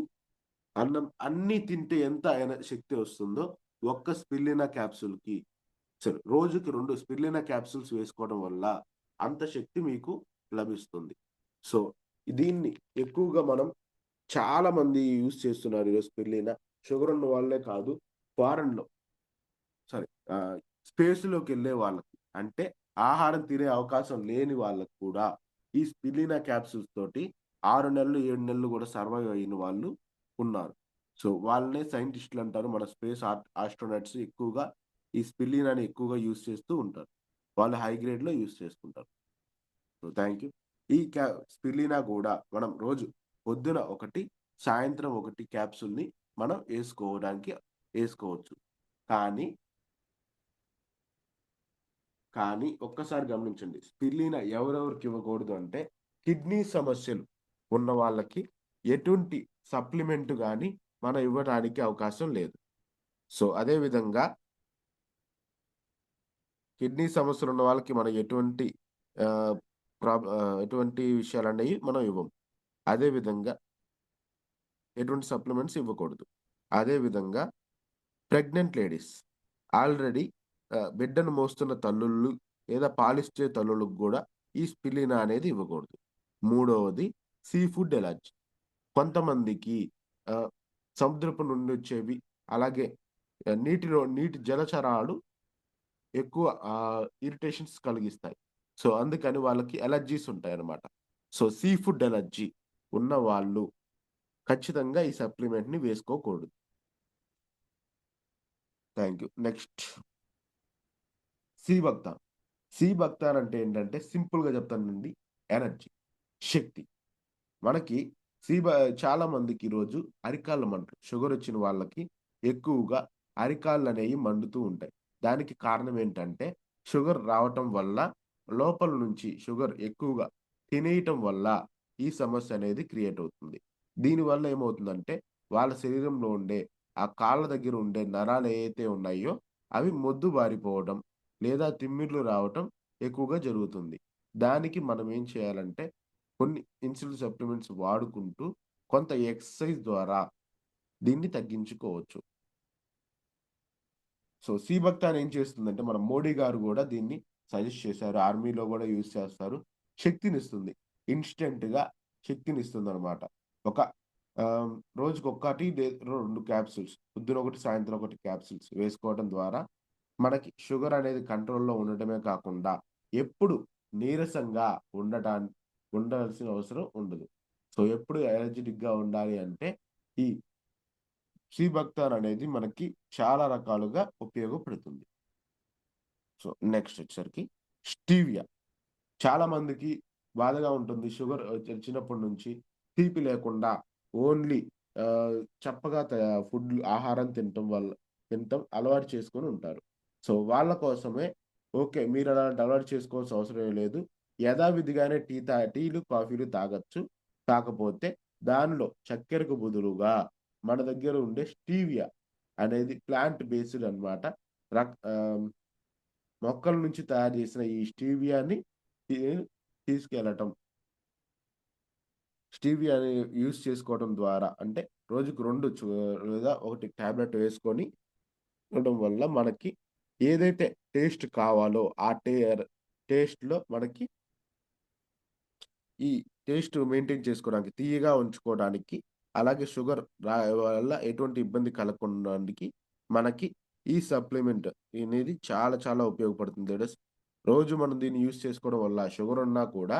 [SPEAKER 1] అన్నం అన్నీ తింటే ఎంత శక్తి వస్తుందో ఒక్క స్పిరులినా క్యాప్సూల్‌కి సరే రోజుకి 2 స్పిరులినా క్యాప్సూల్స్ వేసుకోవడం వల్ల అంత శక్తి మీకు లభిస్తుంది. సో, దీన్ని ఎక్కువగా మనం చాలా మంది యూజ్ చేస్తున్నారు ఈరోజు స్పిరులినా. షుగర్ ఉన్న వాళ్ళే కాదు, ఫారెన్‌లో సారీ స్పేస్‌లోకెళ్ళే వాళ్ళకి అంటే ఆహారం తినే అవకాశం లేని వాళ్ళకి కూడా ఈ స్పిరులినా క్యాప్సూల్స్ తోటి 6 నెలలు, 7 నెలలు గూడా సర్వైవ్ అయిన వాళ్ళు ఉన్నారు. సో, వాళ్ళనే సైంటిస్ట్‌లంటారు. మన స్పేస్ ఆస్ట్రోనట్స్ ఎక్కువగా ఈ స్పిరులినాని ఎక్కువగా యూజ్ చేస్తూ ఉంటారు. వాళ్ళు హై గ్రేడ్‌లో యూజ్ చేసుకుంటారు. So, thank you. ఈ స్పిరులినా గూడా మనం రోజు పొద్దున ఒకటి, సాయంత్రం ఒకటి క్యాప్సూల్‌ని మనం ఏసుకోవచ్చు. కానీ, ఒక్కసారి గమనించండి. స్పిరులినా ఎవరెవరికి ఇవ్వకూడదు అంటే, కిడ్నీ సమస్యలు ఉన్న వాళ్ళకి ఎటువంటి సప్లిమెంట్ గాని మనం ఇవ్వడానికి అవకాశం లేదు. సో, అదే విధంగా కిడ్నీ సమస్యలున్న వాళ్ళకి మనం ఆహ్, ఎటువంటి విషయాలనేవి మనం ఇవ్వం. అదే విధంగా ఎటువంటి సప్లిమెంట్స్ ఇవ్వకూడదు. అదే విధంగా ప్రెగ్నెంట్ లేడీస్ ఆల్రెడీ బిడ్డను మోస్తున్న తల్లులు లేదా పాలిచ్చే తల్లులకు గూడా ఈ స్పిరులినా అనేది ఇవ్వకూడదు. మూడవది సీ ఫుడ్ ఎలర్జీ. కొంతమందికి ఆహ్, సముద్రపు నుండి వచ్చేవి, అలాగే నీటి జలచరాలు ఎక్కువ ఇరిటేషన్స్ కలిగిస్తాయి. సో, అందుకని వాళ్ళకి అలర్జీస్ ఉంటాయన్నమాట. సో, సీ ఫుడ్ ఎలర్జీ ఉన్నవాళ్ళు ఖచ్చితంగా ఈ సప్లిమెంట్‌ని వేసుకోకూడదు. Thank you. నెక్స్ట్ సి-బక్తాన్. సి-బక్తాన్ అంటే ఏంటంటే సింపుల్‌గా చెప్తానండి. ఎనర్జీ, శక్తి. మనకి సీబ చాలా మందికి ఈరోజు అరికాళ్ళ మంటలు. షుగరొచ్చిన వాళ్ళకి ఎక్కువగా అరికాళ్ళనేయి మండుతూ ఉంటాయి. దానికి కారణం ఏంటంటే, షుగర్ రావటం వల్ల లోపల నుంచి షుగర్ ఎక్కువగా తినేయటం వల్ల ఈ సమస్య అనేది క్రియేట్ అవుతుంది. దీనివల్ల ఏమవుతుందంటే, వాళ్ళ శరీరంలో ఉండే ఆ కాళ్ళ దగ్గర ఉండే నరాలేయైతే ఉన్నాయో, అవి మొద్దుబారిపోవడం, లేదా తిమ్మిర్లు రావటం ఎక్కువగా జరుగుతుంది. దానికి మనం ఏం చేయాలంటే కొన్ని ఇన్సులిన్ సప్లిమెంట్స్ వాడుకుంటూ, కొంత ఎక్సర్‌సైజ్ ద్వారా దీన్ని తగ్గించుకోవచ్చు. సో, సీబక్తాన్ ఏం చేస్తుందంటే, మన మోడీ గారు గూడా దీన్ని సజెస్ట్ చేశారు. ఆర్మీలో గూడా యూజ్ చేస్తారు. శక్తినిస్తుంది. ఇన్‌స్టంట్‌గా శక్తినిస్తుందనమాట. ఒక ఆహ్, రోజుకొకటి 2 క్యాప్సూల్స్ పొద్దున ఒకటి, సాయంత్రం ఒకటి క్యాప్సూల్స్ వేసుకోవడం ద్వారా మనకి షుగర్ అనేది కంట్రోల్‌లో ఉండటమే కాకుండా, ఎప్పుడు నీరసంగా ఉండాల్సిన అవసరం ఉండదు. సో, సో ఎప్పుడు ఎనర్జెటిక్గా ఉండాలి అంటే ఈ సి బక్తార్ అనేది మనకి చాలా రకాలుగా ఉపయోగపడుతుంది. సో నెక్స్ట్ వచ్చేసరికి స్టీవియా. చాలా మందికి బాధగా ఉంటుంది. షుగర్ చిన్నప్పటి నుంచి తీపి లేకుండా ఓన్లీ చప్పగా ఆహారం తినటం అలవాటు చేసుకొని ఉంటారు. సో వాళ్ళ కోసమే ఓకే. మీరు అలాంటి అలవాటు చేసుకోవాల్సిన అవసరమే లేదు. యథావిధిగానే టీలు, కాఫీలు తాగొచ్చు. కాకపోతే దానిలో చక్కెరకు బదులుగా మన దగ్గర ఉండే స్టీవియా అనేది ప్లాంట్ బేస్డ్ అన్నమాట. మొక్కల నుంచి తయారు చేసిన ఈ స్టీవియాని తీ తీసుకెళ్ళటం. స్టీవియాని యూజ్ చేసుకోవడం ద్వారా అంటే రోజుకు 2 లేదా 1 టాబ్లెట్ వేసుకొని ఉండడం వల్ల మనకి ఏదైతే టేస్ట్ కావాలో ఆ టేస్ట్‌లో మనకి ఈ టేస్ట్ మెయింటైన్ చేసుకోవడానికి, తియ్యగా ఉంచుకోవడానికి, అలాగే షుగర్ వల్ల ఎటువంటి ఇబ్బంది కలగకుండానికి మనకి ఈ సప్లిమెంట్ అనేది చాలా చాలా ఉపయోగపడుతుంది. రోజు మనం దీన్ని యూజ్ చేసుకోవడం వల్ల షుగర్ ఉన్నా కూడా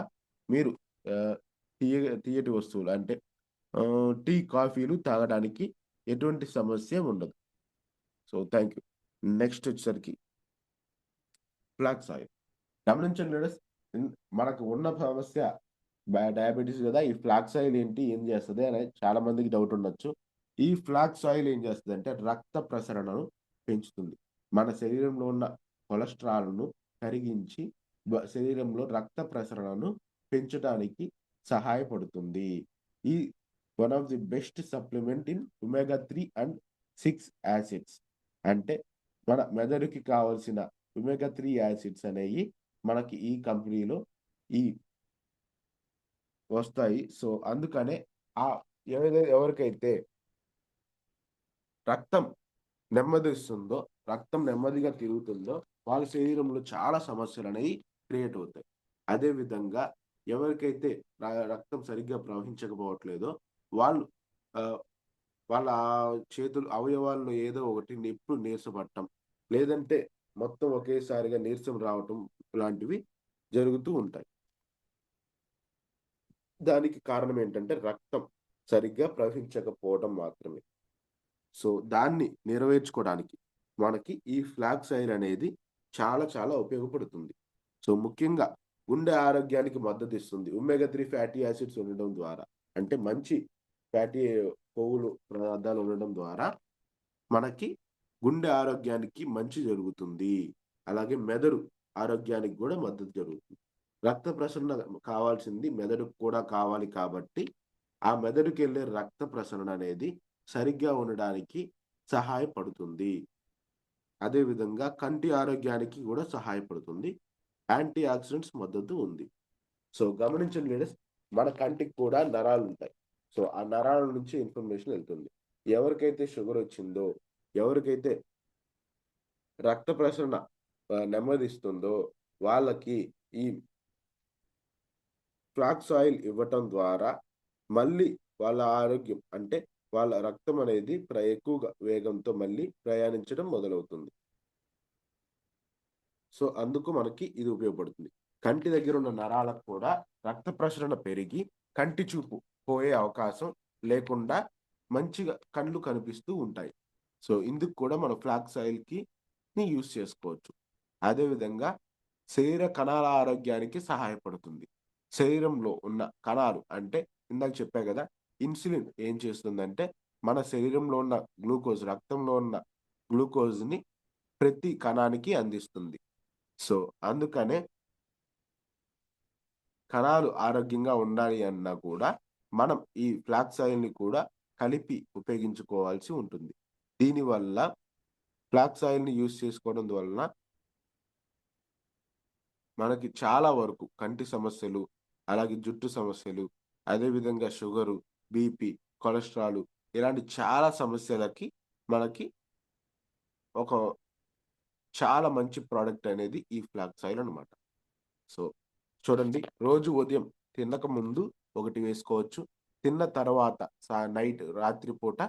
[SPEAKER 1] మీరు ఆహ్, తియ్యటి వస్తువులు అంటే టీ, కాఫీలు తాగడానికి ఎటువంటి సమస్య ఉండదు. So, thank you. నెక్స్ట్ వచ్చేసరికి ఫ్లాక్స్ ఆయిల్. గమనించండి లీడర్స్. ఇన్ మనకు ఉన్న సమస్య డయాబెటిస్ గదా! ఈ ఫ్లాక్స్ ఆయిల్ ఏంటి? ఏం చేస్తది? అనేది చాలా మందికి డౌట్ ఉండొచ్చు. ఈ ఫ్లాక్స్ ఆయిల్ ఏం చేస్తదంటే రక్త ప్రసరణను పెంచుతుంది. మన శరీరంలో ఉన్న కొలెస్ట్రాల్‌ను కరిగించి శరీరంలో రక్త ప్రసరణను పెంచటానికి సహాయపడుతుంది. ఈ one of the best supplement in omega 3 and 6 acids. అంటే మన మెదడుకి కావాల్సిన ఒమేగా 3 యాసిడ్స్ అనేయి మనకి ఈ కంపెనీలో ఈ వస్తాయి. సో, అందుకనే ఆహ్, ఎవరికైతే రక్తం నెమ్మదిస్తుందో, రక్తం నెమ్మదిగా తిరుగుతుందో, వాళ్ళ శరీరంలో చాలా సమస్యలనేవి క్రియేట్ అవుతాయి. అదే విధంగా ఎవరికైతే రక్తం సరిగ్గా ప్రవహించకపోవట్లేదో వాళ్ళు ఆహ్, వాళ్ళ చేతులు అవయవాల్లో ఏదో ఒకటి ఎప్పుడు నీరసపడటం, లేదంటే మొత్తం ఒకేసారిగా నీరసం రావటం ఇలాంటివి జరుగుతూ ఉంటాయి. దానికి కారణం ఏంటంటే రక్తం సరిగ్గా ప్రవహించకపోవడం మాత్రమే. సో, దాన్ని నెరవేర్చుకోవడానికి మనకి ఈ ఫ్లాక్స్ ఆయిల్ అనేది చాలా చాలా ఉపయోగపడుతుంది. సో, ముఖ్యంగా గుండె ఆరోగ్యానికి మద్దతిస్తుంది. ఒమేగా 3 ఫ్యాటీ యాసిడ్స్ ఉండడం ద్వారా అంటే మంచి ఫ్యాటీ కొవ్వులు పదార్థాలు ఉండడం ద్వారా మనకి గుండె ఆరోగ్యానికి మంచి జరుగుతుంది. అలాగే మెదడు ఆరోగ్యానికి గూడా మద్దతు జరుగుతుంది. రక్త ప్రసరణ కావాల్సింది మెదడుకు కూడా కావాలి కాబట్టి, ఆ మెదడుకెళ్ళే రక్త ప్రసరణ అనేది సరిగ్గా ఉండడానికి సహాయపడుతుంది. అదే విధంగా కంటి ఆరోగ్యానికి గూడా సహాయపడుతుంది. యాంటీ ఆక్సిడెంట్స్ మద్దతు ఉంది. సో, గమనించండి లీడర్స్, మన కంటికి కూడా నరాలుంటాయి. సో, ఆ నరాల నుంచి ఇన్ఫర్మేషన్ ఎళ్తుంది. ఎవరికైతే షుగరొచ్చిందో, ఎవరికైతే రక్త ప్రసరణ నెమ్మదిస్తుందో వాళ్ళకి ఈ ఫ్లాక్స్ ఆయిల్ ఇవ్వటం ద్వారా మళ్ళీ వాళ్ళ ఆరోగ్యం అంటే వాళ్ళ రక్తం అనేది ఎక్కువగా వేగంతో మళ్ళీ ప్రయాణించడం మొదలవుతుంది. సో, అందుకు మనకి ఇది ఉపయోగపడుతుంది. కంటి దగ్గరున్న నరాలకు కూడా రక్త ప్రసరణ పెరిగి కంటి చూపు పోయే అవకాశం లేకుండా మంచిగా కళ్ళు కనిపిస్తూ ఉంటాయి. సో, ఇందుకు కూడా మనం ఫ్లాక్స్ ఆయిల్‌ని యూజ్ చేసుకోవచ్చు. అదే విధంగా శరీర కణాల ఆరోగ్యానికి సహాయపడుతుంది. శరీరంలో ఉన్న కణాలు అంటే ఇందాక చెప్పా గదా! ఇన్సులిన్ ఏం చేస్తుందంటే మన శరీరంలో ఉన్న రక్తంలో ఉన్న గ్లూకోజ్‌ని ప్రతి కణానికి అందిస్తుంది. సో, అందుకనే కణాలు ఆరోగ్యంగా ఉండాలి అన్నా కూడా, మనం ఈ ఫ్లాక్స్ ఆయిల్‌ని కూడా కలిపి ఉపయోగించుకోవాల్సి ఉంటుంది. దీనివల్ల ఫ్లాక్స్ ఆయిల్‌ని యూజ్ చేసుకోవడం వలన మనకి చాలా వరకు కంటి సమస్యలు, అలాగే జుట్టు సమస్యలు, అదే విధంగా షుగరు, బీపీ, కొలెస్ట్రాలు ఇలాంటి చాలా సమస్యలకి మనకి ఒక చాలా మంచి ప్రొడక్ట్ అనేది ఈ ఫ్లాక్స్ ఆయిల్ అన్నమాట. సో, చూడండి రోజు ఉదయం తినక ముందు ఒకటి వేసుకోవచ్చు. తిన్న తర్వాత నైట్ రాత్రి పూట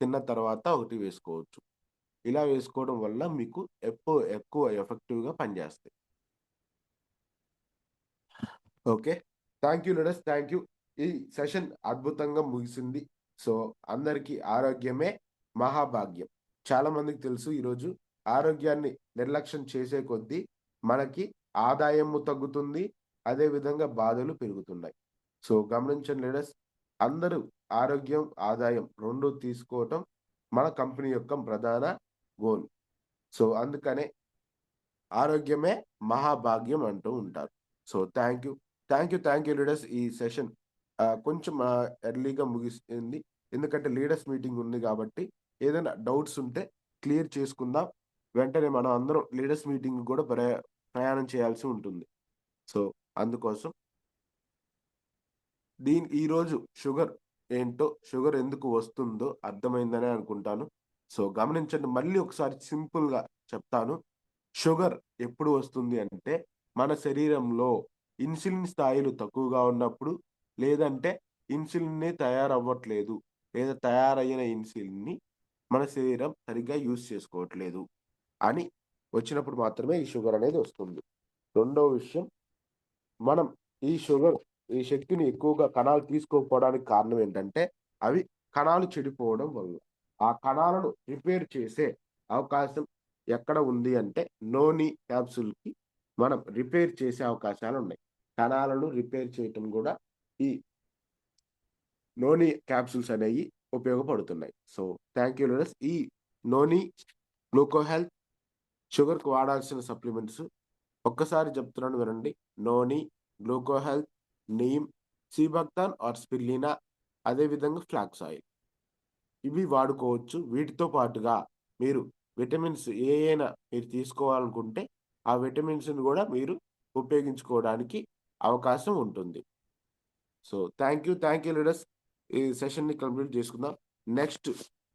[SPEAKER 1] తిన్న తర్వాత ఒకటి వేసుకోవచ్చు. ఇలా వేసుకోవడం వల్ల మీకు ఎక్కువ ఎఫెక్టివ్‌గా పనిచేస్తాయి. Okay. Thank you leaders. Thank you. ఈ సెషన్ అద్భుతంగా ముగిసింది. సో అందరికీ ఆరోగ్యమే మహాభాగ్యం. చాలా మందికి తెలుసు ఈరోజు ఆరోగ్యాన్ని నిర్లక్ష్యం చేసే కొద్దీ మనకి ఆదాయము తగ్గుతుంది. అదే విధంగా బాధలు పెరుగుతున్నాయి. సో గమనించండి లీడర్స్, అందరూ ఆరోగ్యం, ఆదాయం 2 తీసుకోవటం మన కంపెనీ యొక్క ప్రధాన గోల్. సో అందుకనే ఆరోగ్యమే మహాభాగ్యం అంటూ ఉంటారు. So thank you leaders. ఈ సెషన్ కొంచెం ఎర్లీగా ముగిసింది. ఎందుకంటే లీడర్స్ మీటింగ్ ఉంది కాబట్టి ఏదైనా డౌట్స్ ఉంటే క్లియర్ చేసుకుందాం. వెంటనే మనం అందరం లీడర్స్ మీటింగ్ కూడా ప్రయాణం చేయాల్సి ఉంటుంది. సో అందుకోసం ఈరోజు షుగర్ ఏంటో, షుగర్ ఎందుకు వస్తుందో అర్థమైందనే అనుకుంటాను. సో గమనించండి, మళ్ళీ ఒకసారి సింపుల్‌గా చెప్తాను. షుగర్ ఎప్పుడు వస్తుంది అంటే, మన శరీరంలో ఇన్సులిన్ స్థాయిలు తక్కువగా ఉన్నప్పుడు, లేదంటే ఇన్సులిన్నే తయారవ్వట్లేదు, లేదా తయారయ్యిన ఇన్సులిన్‌ని మన శరీరం సరిగ్గా యూజ్ చేసుకోవట్లేదు అని వచ్చినప్పుడు మాత్రమే ఈ షుగర్ అనేది వస్తుంది. రెండో విషయం, మనం ఈ శక్తిని ఎక్కువగా కణాలు తీసుకోకపోవడానికి కారణం ఏంటంటే, అవి కణాలు చెడిపోవడం వల్ల. ఆ కణాలను రిపేర్ చేసే అవకాశం ఎక్కడ ఉంది అంటే, నోని క్యాప్సూల్‌కి మనం రిపేర్ చేసే అవకాశాలున్నాయి. కణాలను రిపేర్ చేయటం గూడా ఈ నోని క్యాప్సూల్స్ అనేయి ఉపయోగపడుతున్నాయి. So, thank you listeners. ఈ నోని, గ్లూకో హెల్త్, షుగర్‌కి వాడాల్సిన సప్లిమెంట్స్ ఒక్కసారి చెప్తున్నాను వినండి. Noni, gluco health, neem, sea buckthorn or spirulina, అదే విధంగా ఫ్లాక్స్ ఆయిల్. ఇవి వాడుకోవచ్చు. వీటితో పాటుగా మీరు విటమిన్స్ ఏయైనా మీరు తీసుకోవాలనుకుంటే, ఆ విటమిన్స్‌ని గూడా మీరు ఉపయోగించుకోవడానికి అవకాశం ఉంటుంది. So, thank you leaders. ఈ సెషన్‌ని కంప్లీట్ చేసుకుందాం. నెక్స్ట్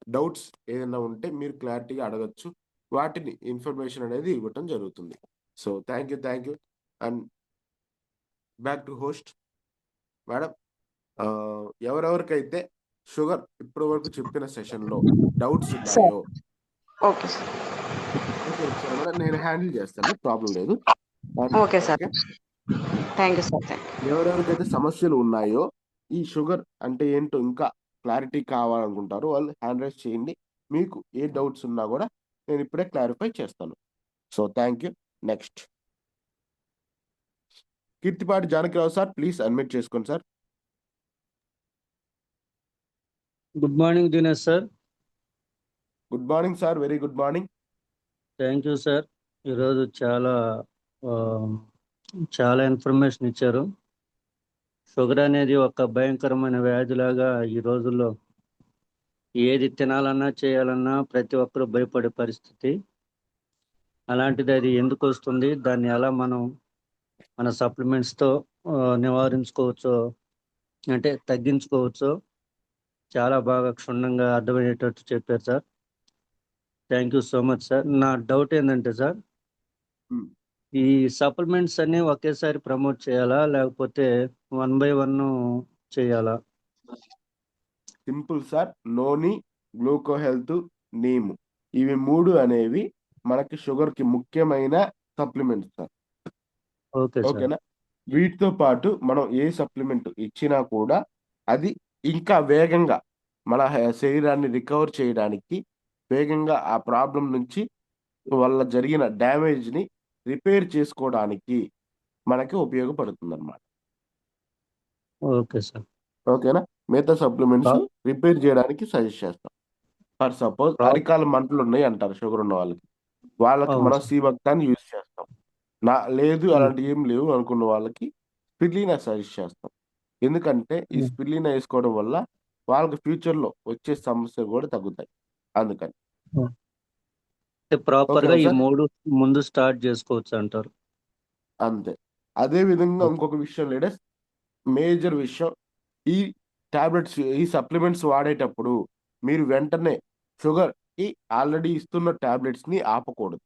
[SPEAKER 1] డౌట్స్ ఏదైనా ఉంటే మీరు క్లారిటీగా అడగొచ్చు. వాటిని ఇన్ఫర్మేషన్ అనేది ఇవ్వటం జరుగుతుంది. So, thank you. And back to host. Madam, ఎవరెవరికైతే షుగర్ ఇప్పటి వరకు చెప్పిన సెషన్‌లో డౌట్స్
[SPEAKER 2] సార్.
[SPEAKER 1] ఉన్నాయో
[SPEAKER 2] ఓకే సార్.
[SPEAKER 1] ఒకసారి మేడం నేను హ్యాండిల్ చేస్తాను. ప్రాబ్లమ్ లేదు.
[SPEAKER 2] Okay sir.
[SPEAKER 1] Okay.
[SPEAKER 2] Thank you sir.
[SPEAKER 1] ఎవరెవరికైతే సమస్యలు ఉన్నాయో, ఈ షుగర్ అంటే ఏంటో ఇంకా క్లారిటీ కావాలనుకుంటారో వాళ్ళు హ్యాండ్ రైజ్ చేయండి. మీకు ఏ డౌట్స్ ఉన్నా గూడా నేను ఇప్పుడే క్లారిఫై చేస్తాను. So, thank you. Next Keerthipati Janakirao sir, please unmute చేసుకోండి sir.
[SPEAKER 3] Good morning Dinesh sir.
[SPEAKER 1] Good morning sir. Very good morning.
[SPEAKER 3] Thank you sir. ఈరోజు చాలా ఇన్ఫర్మేషన్ ఇచ్చారు. షుగర్ అనేది ఒక భయంకరమైన వ్యాధిలాగా ఈ రోజుల్లో ఏది తినాలన్నా చేయాలన్నా ప్రతి ఒక్కరూ భయపడే పరిస్థితి. అలాంటిది అది ఎందుకు వస్తుంది, దాన్ని ఎలా మనం మన సప్లిమెంట్స్తో నివారించుకోవచ్చో, అంటే తగ్గించుకోవచ్చో చాలా బాగా క్షుణ్ణంగా అర్థమయ్యేటట్టు చెప్పారు sir. Thank you so much sir. నా డౌట్ ఏంటంటే సార్, ఈ సప్లిమెంట్స్ అన్ని ఒకేసారి ప్రమోట్ చేయాలా, లేకపోతే 1 by 1 చేయాలా?
[SPEAKER 1] Simple sir. Noni, gluco health, neem, ఇవి 3 అనేవి మనకి షుగర్‌కి ముఖ్యమైన సప్లిమెంట్స్ సార్.
[SPEAKER 3] Okay sir.
[SPEAKER 1] ఓకేనా? వీటితో పాటు మనం ఏ సప్లిమెంట్ ఇచ్చినా కూడా అది ఇంకా వేగంగా మన శరీరాన్ని రికవర్ చేయడానికి, వేగంగా ఆ ప్రాబ్లమ్ నుంచి వల్ల జరిగిన డ్యామేజ్‌ని రిపేర్ చేసుకోవడానికి మనకి ఉపయోగపడుతుందన్నమాట.
[SPEAKER 3] Okay sir.
[SPEAKER 1] ఓకేనా? మిగతా సప్లిమెంట్స్
[SPEAKER 3] ప్రా-
[SPEAKER 1] రిపేర్ చేయడానికి సజెస్ట్ చేస్తాం. ఫర్ సపోజ్
[SPEAKER 3] ప్రా-
[SPEAKER 1] అరికాల మంటలున్నాయి అంటారు షుగర్ ఉన్న వాళ్ళకి. వాళ్ళకి
[SPEAKER 3] అవును
[SPEAKER 1] మనం
[SPEAKER 3] సార్.
[SPEAKER 1] సీబక్తాన్ని యూజ్ చేస్తాం. లేదు
[SPEAKER 3] ఉమ్,
[SPEAKER 1] అలాంటివి ఏం లేవు అనుకున్న వాళ్ళకి స్పిరులినా సజెస్ట్ చేస్తాం. ఎందుకంటే ఈ
[SPEAKER 3] ఉమ్.
[SPEAKER 1] స్పిరులినా ఏసుకోవడం వల్ల వాళ్ళకి ఫ్యూచర్‌లో వచ్చే సమస్యలు గూడా తగ్గుతాయి. అందుకని.
[SPEAKER 3] అంటే ప్రాపర్ గా
[SPEAKER 1] ఓకేనా
[SPEAKER 3] ఈ
[SPEAKER 1] సార్?
[SPEAKER 3] 3 ముందు స్టార్ట్ చేసుకోవచ్చు అంటారు.
[SPEAKER 1] అంతే. అదే విధంగా ఇంకొక విషయం లేడీస్, మేజర్ విషయం, ఈ ఈ సప్లిమెంట్స్ వాడేటప్పుడు మీరు వెంటనే షుగర్‌కి ఆల్రెడీ ఇస్తున్న టాబ్లెట్స్‌ని ఆపకూడదు.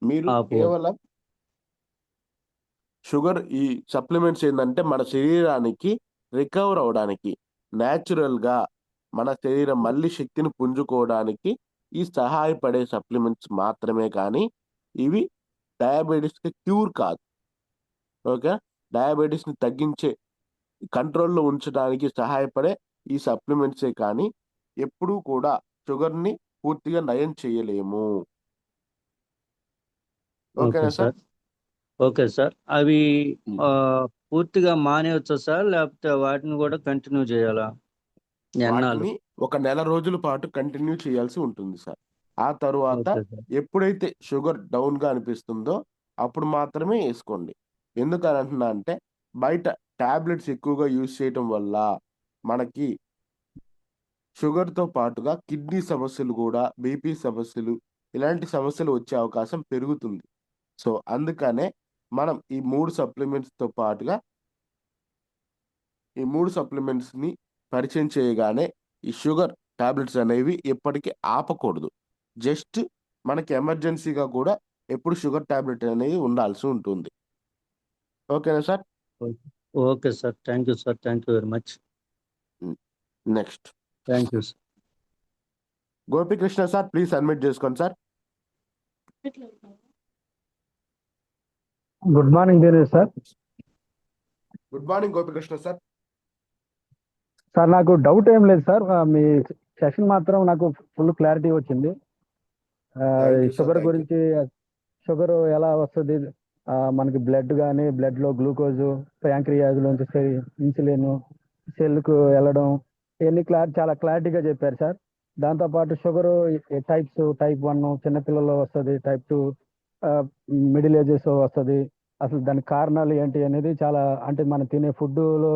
[SPEAKER 1] మీరు
[SPEAKER 3] ఆపు.
[SPEAKER 1] కేవలం ఈ సప్లిమెంట్స్ ఏందంటే మన శరీరానికి రికవర్ అవ్వడానికి, నేచురల్‌గా మన శరీరం మళ్ళీ శక్తిని పుంజుకోవడానికి ఈ సహాయపడే సప్లిమెంట్స్ మాత్రమే కానీ, ఇవి డయాబెటిస్‌కి క్యూర్ కాదు. ఓకే. డయాబెటిస్‌ని తగ్గించే కంట్రోల్లో ఉంచడానికి సహాయపడే ఈ సప్లిమెంట్సే కానీ ఎప్పుడూ కూడా షుగర్ని పూర్తిగా నయం చేయలేము.
[SPEAKER 3] ఓకే
[SPEAKER 1] ఓకేనా సార్?
[SPEAKER 3] సార్. Okay sir. అవి
[SPEAKER 1] ఉమ్.
[SPEAKER 3] పూర్తిగా మానేయొచ్చా సార్? లేకపోతే వాటిని కూడా కంటిన్యూ చేయాలా? ఎన్నాళ్ళు?
[SPEAKER 1] వాటిని ఒక నెల రోజుల పాటు కంటిన్యూ చేయాల్సి ఉంటుంది సార్. ఆ తరువాత
[SPEAKER 3] ఓకే సార్.
[SPEAKER 1] ఎప్పుడైతే షుగర్ డౌన్గా అనిపిస్తుందో అప్పుడు మాత్రమే వేసుకోండి. ఎందుకని అంటున్నా అంటే బయట టాబ్లెట్స్ ఎక్కువగా యూజ్ చేయటం వల్ల మనకి షుగర్తో పాటుగా కిడ్నీ సమస్యలు కూడా, బీపీ సమస్యలు, ఇలాంటి సమస్యలు వచ్చే అవకాశం పెరుగుతుంది. సో అందుకనే మనం ఈ 3 సప్లిమెంట్స్‌తో పాటుగా ఈ 3 సప్లిమెంట్స్‌ని పరిచయం చేయగానే ఈ షుగర్ టాబ్లెట్స్ అనేవి ఎప్పటికీ ఆపకూడదు. జస్ట్ మనకి ఎమర్జెన్సీగా కూడా ఎప్పుడు షుగర్ టాబ్లెట్ అనేది ఉండాల్సి ఉంటుంది. ఓకేనా sir?
[SPEAKER 3] Okay. Okay sir. Thank you sir. Thank you very much.
[SPEAKER 1] Next
[SPEAKER 3] thank you sir.
[SPEAKER 1] Gopikrishna sir, please admit చేసుకోండి sir.
[SPEAKER 4] Good morning Dinesh sir.
[SPEAKER 1] Good morning Gopikrishna sir.
[SPEAKER 4] Sir నాకు డౌట్ ఏం లేదు సార్. మీ సెషన్ మాత్రం నాకు ఫుల్ క్లారిటీ వచ్చింది.
[SPEAKER 1] Thank you sir.
[SPEAKER 4] Sugar
[SPEAKER 1] thank you.
[SPEAKER 4] గురించి, షుగర్ ఎలా వస్తుంది, మనకి బ్లడ్ కానీ బ్లడ్లో గ్లూకోజు, ప్యాంక్రియాజ్లోంచి ఇన్సులిన్ సెల్కు వెళ్ళడం, ఇవన్నీ చాలా క్లారిటీగా చెప్పారు సార్. దాంతోపాటు షుగరు టైప్స్, టైప్ 1 చిన్నపిల్లల్లో వస్తుంది, టైప్ 2 మిడిల్ ఏజెస్ వస్తుంది. అసలు దానికి కారణాలు ఏంటి అనేది చాలా, అంటే మనం తినే ఫుడ్లో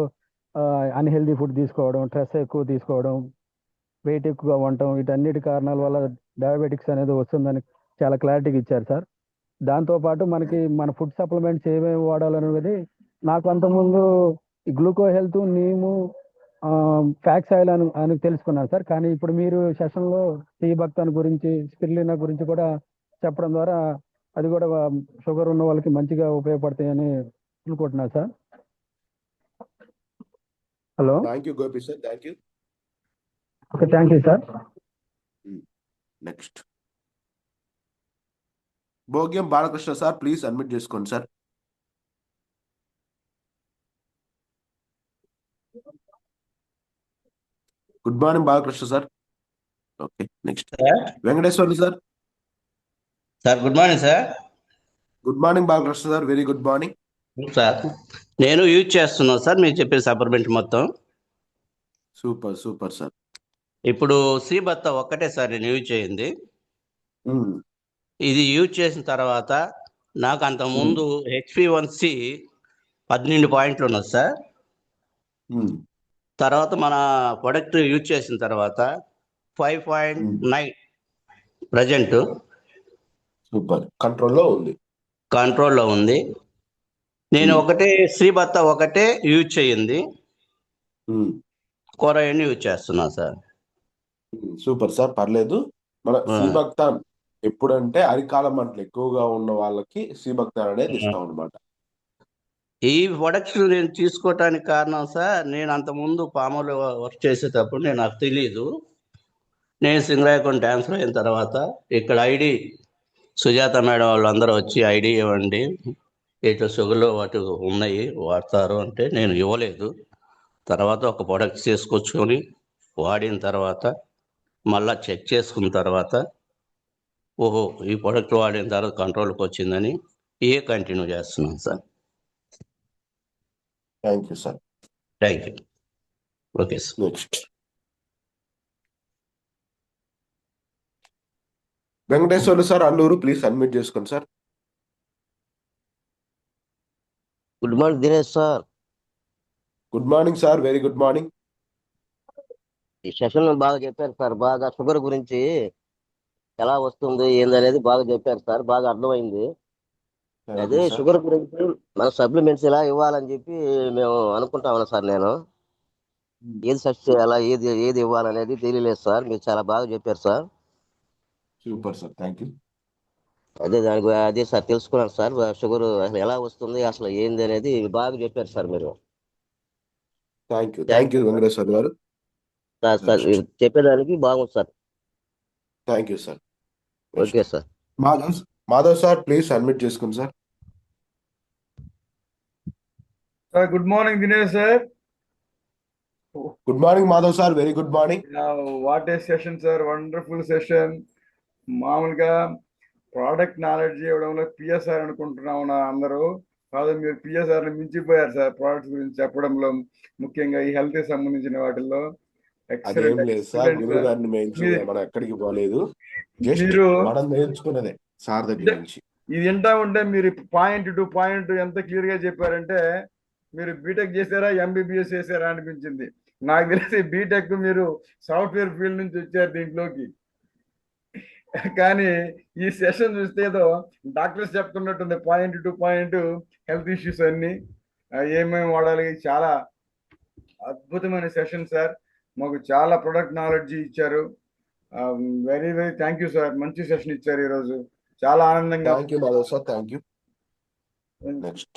[SPEAKER 4] అన్హెల్దీ ఫుడ్ తీసుకోవడం, స్ట్రెస్ ఎక్కువ తీసుకోవడం, వెయిట్ ఎక్కువగా ఉండటం, వీటన్నిటి కారణాల వల్ల డయాబెటిక్స్ అనేది వస్తుందని చాలా క్లారిటీగా ఇచ్చారు సార్. దాంతోపాటు మనకి మన ఫుడ్ సప్లిమెంట్స్ ఏమేమి వాడాలనేది నాకు అంతకుముందు ఈ గ్లూకో హెల్త్, నీము, ఫ్యాక్స్ ఆయిల్ అని తెలుసుకున్నాను సార్. కానీ ఇప్పుడు మీరు సెషన్లో టీ భక్తాన్ గురించి, స్పిరులినా గురించి కూడా చెప్పడం ద్వారా అది కూడా షుగర్ ఉన్న వాళ్ళకి మంచిగా ఉపయోగపడతాయని అనుకుంటున్నాను sir. Hello.
[SPEAKER 1] Thank you Gopi sir. Thank you.
[SPEAKER 4] Okay, thank you sir.
[SPEAKER 1] Next Bhogyam Balakrishna sir, please admit చేసుకోండి sir. Good morning Balakrishna sir. Okay, next Venkateswarlu sir.
[SPEAKER 5] Sir good morning sir.
[SPEAKER 1] Good morning Balakrishna sir. Very good morning
[SPEAKER 5] sir నేను యూజ్ చేస్తున్నాను సార్ మీరు చెప్పిన సప్లిమెంట్ మొత్తం.
[SPEAKER 1] Super super sir.
[SPEAKER 5] ఇప్పుడు శ్రీభత్త ఒక్కటే సార్ నేను యూజ్ చేయింది.
[SPEAKER 1] మ్మ్.
[SPEAKER 5] ఇది యూజ్ చేసిన తర్వాత నాకు అంతకుముందు HbA1c 12 పాయింట్లు ఉన్నది సార్.
[SPEAKER 1] మ్మ్.
[SPEAKER 5] తర్వాత మన ప్రొడక్ట్ యూజ్ చేసిన తర్వాత 5.9 ప్రజెంట్
[SPEAKER 1] సూపర్ కంట్రోల్లో ఉంది.
[SPEAKER 5] కంట్రోల్లో ఉంది. నేను ఒకటే శ్రీభత్త ఒకటే యూజ్ చేయింది,
[SPEAKER 1] మ్మ్.
[SPEAKER 5] కొరయన్ని యూజ్ చేస్తున్నా సార్.
[SPEAKER 1] Super sir. పర్లేదు. మన శ్రీభక్తాన్ ఎప్పుడంటే అరికాల మంటలు ఎక్కువగా ఉన్న వాళ్ళకి శ్రీభక్తాన్ అనేది ఇస్తాం అనమాట.
[SPEAKER 5] ఈ ప్రొడక్ట్స్ నేను తీసుకోవటానికి కారణం సార్, నేను అంతకుముందు పామలో వర్క్ చేసేటప్పుడు నాకు తెలియదు. నేను సింగరాయకొండ ట్రాన్స్ఫర్ అయిన తర్వాత ఇక్కడ ఐడి సుజాత మేడం వాళ్ళు అందరూ వచ్చి ఐడి ఇవ్వండి, ఇట్లా షుగర్లో వాటి ఉన్నాయి వాడతారు అంటే నేను ఇవ్వలేదు. తర్వాత ఒక ప్రొడక్ట్ తీసుకొచ్చుకొని వాడిన తర్వాత మళ్ళా చెక్ చేసుకున్న తర్వాత ఓహో ఈ ప్రొడక్ట్ వాడిన తర్వాత కంట్రోల్కి వచ్చిందని కంటిన్యూ చేస్తున్నాను sir.
[SPEAKER 1] Thank you sir.
[SPEAKER 5] Thank you. Okay sir.
[SPEAKER 1] Next Venkateswarlu sir, Alluru, please admit చేసుకోండి sir.
[SPEAKER 6] Good morning Dinesh sir.
[SPEAKER 1] Good morning sir. Very good morning.
[SPEAKER 6] ఈ సెషన్ బాగా చెప్పారు సార్. బాగా షుగర్ గురించి ఎలా వస్తుంది ఏందనేది బాగా చెప్పారు సార్. బాగా అర్థమైంది. అదే షుగర్ గురించి మన సప్లిమెంట్స్ ఎలా ఇవ్వాలని చెప్పి మేము అనుకుంటా ఉన్నాం సార్. నేను ఏది సర్చ్ చేయాలా, ఏది ఇవ్వాలనేది తెలియలేదు సార్. మీరు చాలా బాగా చెప్పారు sir.
[SPEAKER 1] Super sir. Thank you.
[SPEAKER 6] అదే సార్ తెలుసుకున్నాను సార్. షుగర్ అసలు ఎలా వస్తుంది, అసలు ఏంది అనేది బాగా చెప్పారు సార్ మీరు.
[SPEAKER 1] Thank you. Thank you Venkateswar గారు.
[SPEAKER 6] సార్ మీరు చెప్పేదానికి బాగుంది sir.
[SPEAKER 1] Thank you sir.
[SPEAKER 6] Okay sir.
[SPEAKER 1] Madhav sir, please admit చేసుకోండి sir.
[SPEAKER 7] Sir good morning Dinesh sir.
[SPEAKER 1] Good morning Madhav sir, very good morning.
[SPEAKER 7] What a session sir, wonderful session. మామూలుగా ప్రోడక్ట్ నాలెడ్జ్ ఇవ్వడంలో పిఎస్ఆర్ అనుకుంటున్నాం అందరూ. కాదు, మీరు పిఎస్ఆర్ ని మించిపోయారు సార్ ప్రోడక్ట్స్ గురించి చెప్పడంలో, ముఖ్యంగా ఈ హెల్త్ సంబంధించిన వాటిల్లో.
[SPEAKER 1] అదేం లేదు సార్, గురువు గారిని మనం ఎక్కడికి పోలేదు, జస్ట్ మనం నేర్చుకున్నదే సార్ దగ్గర నుంచి.
[SPEAKER 7] ఇది వింటా ఉంటే మీరు పాయింట్ టు పాయింట్ ఎంత క్లియర్ గా చెప్పారంటే, మీరు బీటెక్ చేశారా ఎంబీబీఎస్ చేశారా అనిపించింది. నాకు తెలిసి బీటెక్ మీరు సాఫ్ట్వేర్ ఫీల్డ్ నుంచి వచ్చారు దీంట్లోకి. కానీ ఈ సెషన్ చూస్తే ఏదో డాక్టర్స్ చెప్తున్నట్టుంది, point to point health issues అన్ని ఏమేమి వాడాలి. చాలా అద్భుతమైన సెషన్ సార్, మాకు చాలా ప్రొడక్ట్ నాలెడ్జ్ ఇచ్చారు. Very very thank you sir, మంచి సెషన్ ఇచ్చారు ఈరోజు, చాలా ఆనందంగా.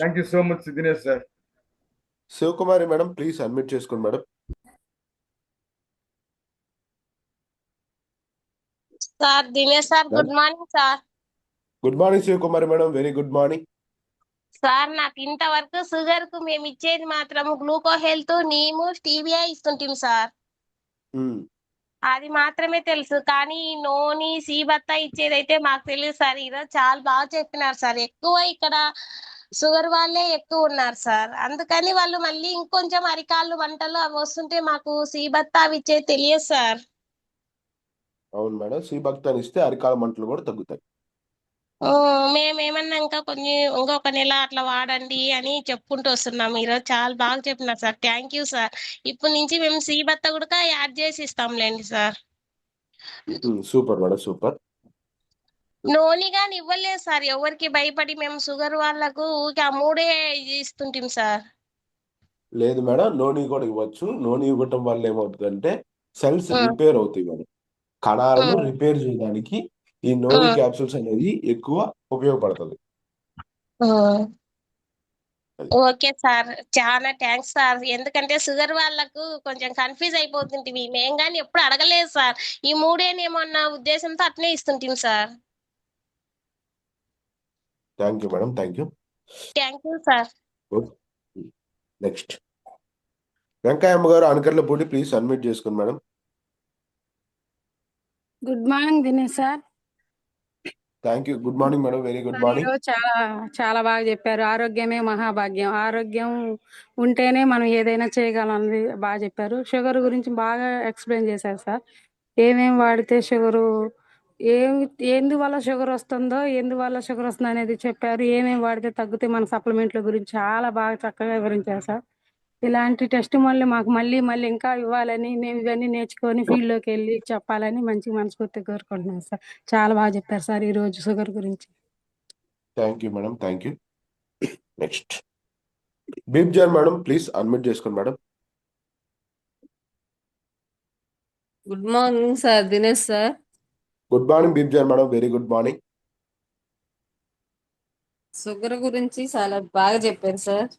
[SPEAKER 7] Thank you so much Dinesh sir.
[SPEAKER 1] Sivakumari madam, please admit చేసుకోండి madam.
[SPEAKER 8] Sir Dinesh sir, good morning sir.
[SPEAKER 1] Good morning Sivakumari madam, very good morning.
[SPEAKER 8] Sir నాకు ఇంతవరకు షుగర్ కు మేము ఇచ్చేది మాత్రం గ్లూకో హెల్త్, నీము, స్టీవియా ఇస్తుంటాం సార్. అది మాత్రమే తెలుసు, కానీ నోని సీబత్తా ఇచ్చేదైతే మాకు తెలియదు సార్. ఈరోజు చాలా బాగా చెప్పినారు సార్. ఎక్కువ ఇక్కడ షుగర్ వాళ్ళే ఎక్కువ ఉన్నారు సార్, అందుకని వాళ్ళు మళ్ళీ ఇంకొంచెం అరికాళ్ళు వంటలు అవి వస్తుంటే మాకు సీబత్తా అవి ఇచ్చేది తెలియదు సార్.
[SPEAKER 1] అవును మేడం, సీబత్తాని ఇస్తే అరికాల మంటలు కూడా తగ్గుతాయి.
[SPEAKER 8] మేమేమన్నా ఇంకా ఇంకొక నెల అట్లా వాడండి అని చెప్పుకుంటూ వస్తున్నాం. ఈరోజు చాలా బాగా చెప్పినారు సార్, థ్యాంక్ యూ సార్. ఇప్పటి నుంచి మేము సీబత్తా కూడా యాడ్ చేసి ఇస్తాంలేండి sir.
[SPEAKER 1] Super madam, super.
[SPEAKER 8] Noni గాని ఇవ్వలేదు సార్, ఎవరికి భయపడి మేము షుగర్ వాళ్ళకు ఊరికే ఆ మూడే ఇస్తుంటాం సార్.
[SPEAKER 1] లేదు మేడం, నోని కూడా ఇవ్వచ్చు. నోని ఇవ్వటం వల్ల ఏమవుతుందంటే సెల్స్ రిపేర్ అవుతాయి మేడం. కణాలను రిపేర్ చేయడానికి ఈ నోని క్యాప్సూల్స్ అనేది ఎక్కువ ఉపయోగపడుతుంది.
[SPEAKER 8] ఓకే సార్, చాలా థ్యాంక్స్ సార్. ఎందుకంటే షుగర్ వాళ్ళకు కొంచెం కన్ఫ్యూజ్ అయిపోతుంటివి, మేము కానీ ఎప్పుడు అడగలేదు సార్. ఈ మూడేనేమన్నా ఉద్దేశంతో అట్నే ఇస్తుంటాం sir.
[SPEAKER 1] Thank you madam, thank you.
[SPEAKER 8] Thank you sir.
[SPEAKER 1] Next Venkayamma గారు, అనకర్లపూడి, ప్లీజ్ అడ్మిట్ చేసుకోండి madam.
[SPEAKER 9] Good morning Dinesh sir.
[SPEAKER 1] Thank you. Good morning madam, very good morning.
[SPEAKER 9] చాలా చాలా బాగా చెప్పారు. ఆరోగ్యమే మహాభాగ్యం, ఆరోగ్యం ఉంటేనే మనం ఏదైనా చేయగలం అనేది బాగా చెప్పారు. షుగర్ గురించి బాగా ఎక్స్ప్లెయిన్ చేశారు సార్. ఏమేమి వాడితే షుగరు, ఎందువల్ల షుగర్ వస్తుందో, ఎందువల్ల షుగర్ వస్తుందో అనేది చెప్పారు. ఏమేమి వాడితే తగ్గితే మన సప్లిమెంట్ల గురించి చాలా బాగా చక్కగా వివరించారు సార్. ఇలాంటి టెస్ట్ మాకు మళ్ళీ మళ్ళీ ఇంకా ఇవ్వాలని, మేము ఇవన్నీ నేర్చుకొని ఫీల్డ్లోకి వెళ్ళి చెప్పాలని మంచి మనస్ఫూర్తిగా కోరుకుంటున్నాను సార్. చాలా బాగా చెప్పారు సార్ ఈ రోజు షుగర్ గురించి.
[SPEAKER 1] Thank you madam, thank you. Next Bibjan madam, please admit చేసుకోండి madam.
[SPEAKER 10] Good morning sir, Dinesh sir.
[SPEAKER 1] Good morning Bibjan madam, very good morning.
[SPEAKER 10] Sugar గురించి చాలా బాగా చెప్పారు సార్.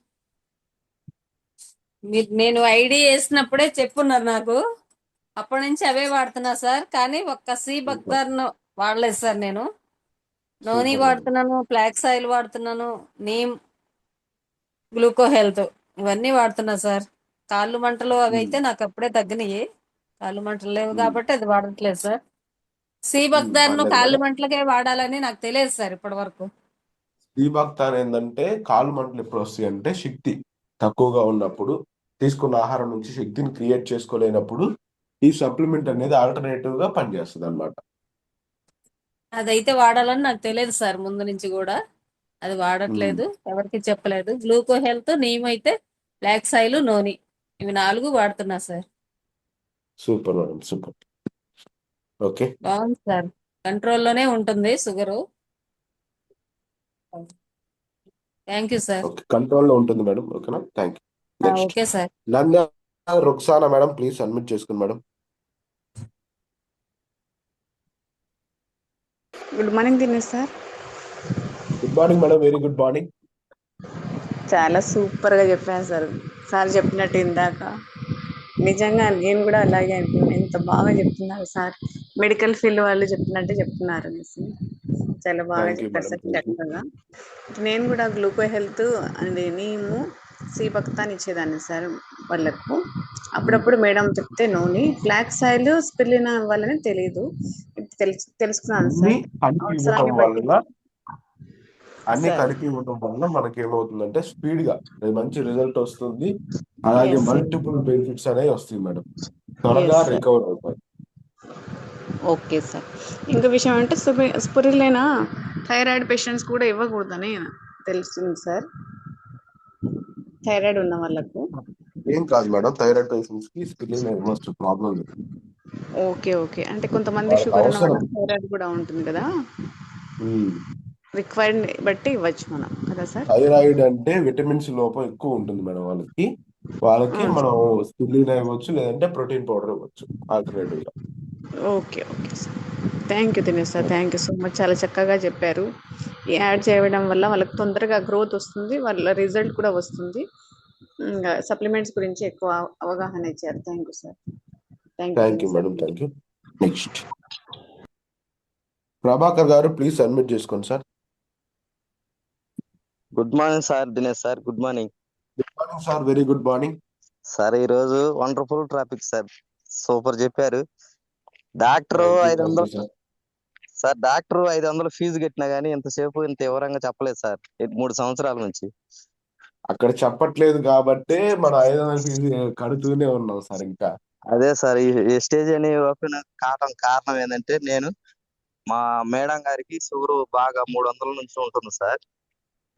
[SPEAKER 10] నేను ఐడి వేసినప్పుడే చెప్పున్నారు నాకు, అప్పటి నుంచి అవే వాడుతున్నా సార్. కానీ ఒక్క సీబక్తార్ను వాడలేదు సార్. నేను నోని వాడుతున్నాను, ఫ్లాక్స్ ఆయిల్ వాడుతున్నాను, నీమ్, గ్లూకో హెల్త్ ఇవన్నీ వాడుతున్నా సార్. కాళ్ళు మంటలు అవి అయితే నాకు అప్పుడే తగ్గినాయి. కాళ్ళు మంటలు లేవు కాబట్టి అది వాడట్లేదు సార్. సీబక్తార్ను కాళ్ళు మంటలకే వాడాలని నాకు తెలియదు సార్ ఇప్పటి వరకు.
[SPEAKER 1] సీబక్తార్ ఏంటంటే కాళ్ళు మంటలు ఎప్పుడు వస్తాయి అంటే శక్తి తక్కువగా ఉన్నప్పుడు, తీసుకున్న ఆహారం నుంచి శక్తిని క్రియేట్ చేసుకోలేనప్పుడు ఈ సప్లిమెంట్ అనేది ఆల్టర్నేటివ్ గా పనిచేస్తుంది అన్నమాట.
[SPEAKER 10] అదైతే వాడాలని నాకు తెలియదు సార్ ముందు నుంచి కూడా. అది వాడట్లేదు, ఎవరికి చెప్పలేదు. గ్లూకో హెల్త్, నీమ్ అయితే ఫ్లాక్స్ ఆయిల్, నోని ఇవి 4 వాడుతున్నా sir.
[SPEAKER 1] Super madam, super. Okay,
[SPEAKER 10] బాగుంది సార్. కంట్రోల్లోనే ఉంటుంది షుగరు. Thank you sir.
[SPEAKER 1] కంట్రోల్లో ఉంటుంది మేడం. ఓకేనా, thank you.
[SPEAKER 10] Okay sir.
[SPEAKER 1] Nandya Ruksana madam, please admit చేసుకోండి madam.
[SPEAKER 2] Good morning Dinesh sir.
[SPEAKER 1] Good morning madam, very good morning.
[SPEAKER 2] చాలా సూపర్గా చెప్పాను సార్. సార్ చెప్పినట్టు ఇందాక నిజంగా నేను కూడా అలాగే అనుకున్నాను. ఎంత బాగా చెప్తున్నారు సార్, మెడికల్ ఫీల్డ్ వాళ్ళు చెప్పినట్టే చెప్తున్నారు అనేసి. చాలా బాగా చెప్పారు సార్ చక్కగా. నేను కూడా గ్లూకో హెల్త్ అండ్ నీము, సి భక్తాన్ని ఇచ్చేదాన్ని సార్ వాళ్ళకు. అప్పుడప్పుడు మేడం చెప్తే నూనె ఫ్లాక్స్ ఆయిల్ స్పిరులినా ఇవ్వాలని తెలియదు. ఇప్పుడు తెలుసుకున్నాను
[SPEAKER 1] అన్ని
[SPEAKER 2] సార్.
[SPEAKER 1] కలిపి ఇవ్వటం
[SPEAKER 2] అవసరాన్ని బట్టి
[SPEAKER 1] వల్ల
[SPEAKER 2] సార్.
[SPEAKER 1] మనకి ఏమవుతుందంటే స్పీడ్ గా మంచి రిజల్ట్ వస్తుంది. అలాగే
[SPEAKER 2] ఎస్ సార్.
[SPEAKER 1] మల్టిపుల్ బెనిఫిట్స్ అనేవి వస్తాయి మేడం. త్వరగా
[SPEAKER 2] ఎస్ సార్.
[SPEAKER 1] రికవర్ అవుతాయి.
[SPEAKER 2] Okay sir. ఇంకో విషయం అంటే స్పిరులినా థైరాయిడ్ పేషెంట్స్ కూడా ఇవ్వకూడదని తెలుస్తుంది సార్. థైరాయిడ్ ఉన్న వాళ్ళకు.
[SPEAKER 1] ఏం కాదు మేడం, థైరాయిడ్ పేషెంట్స్ కి స్పిరులినా ఇవ్వచ్చు, ప్రాబ్లం లేదు.
[SPEAKER 2] Okay okay. అంటే కొంతమంది
[SPEAKER 1] వాళ్ళకి
[SPEAKER 2] షుగర్ ఉన్న
[SPEAKER 1] అవసరం.
[SPEAKER 2] వాళ్ళకి థైరాయిడ్ కూడా ఉంటుంది కదా,
[SPEAKER 1] ఉమ్.
[SPEAKER 2] రిక్వైర్డ్ బట్టి ఇవ్వచ్చు మనం కదా సార్.
[SPEAKER 1] థైరాయిడ్ అంటే విటమిన్స్ లోపం ఎక్కువ ఉంటుంది మేడం. వాళ్ళకి మనం స్పిరులినా ఇవ్వచ్చు, లేదంటే ప్రోటీన్ పౌడర్ ఇవ్వచ్చు ఆల్టర్నేటివ్ గా.
[SPEAKER 2] Okay okay sir. Thank you Dinesh sir, thank you so much. చాలా చక్కగా చెప్పారు. ఈ యాడ్ చేయడం వల్ల వాళ్ళకి తొందరగా గ్రోత్ వస్తుంది, వాళ్ళ రిజల్ట్ కూడా వస్తుంది. ఇంకా సప్లిమెంట్స్ గురించి ఎక్కువ అవగాహన ఇచ్చారు. Thank you sir. Thank you
[SPEAKER 1] thank you
[SPEAKER 2] Dinesh sir.
[SPEAKER 1] Madam, thank you. Next Prabhakar గారు, ప్లీజ్ సబ్మిట్ చేసుకోండి sir.
[SPEAKER 11] Good morning sir, Dinesh sir. Good morning
[SPEAKER 1] good morning sir, very good morning
[SPEAKER 11] sir. ఈ రోజు వండర్ఫుల్ ట్రాఫిక్ సార్, సూపర్ చెప్పారు. డాక్టర్ 500 సార్, డాక్టర్ 500 ఫీజు కట్టినా గానీ ఇంతసేపు ఇంత వివరంగా చెప్పలేదు సార్ 3 సంవత్సరాల నుంచి.
[SPEAKER 1] అక్కడ చెప్పట్లేదు కాబట్టే మన 500 ఫీజు కడుతూనే ఉన్నాం సార్. ఇంకా
[SPEAKER 11] అదే సార్, ఈ స్టేజ్ అని ఓపెన్ కారణం ఏంటంటే, నేను మా మేడం గారికి షుగర్ బాగా 300 నుంచి ఉంటుంది సార్.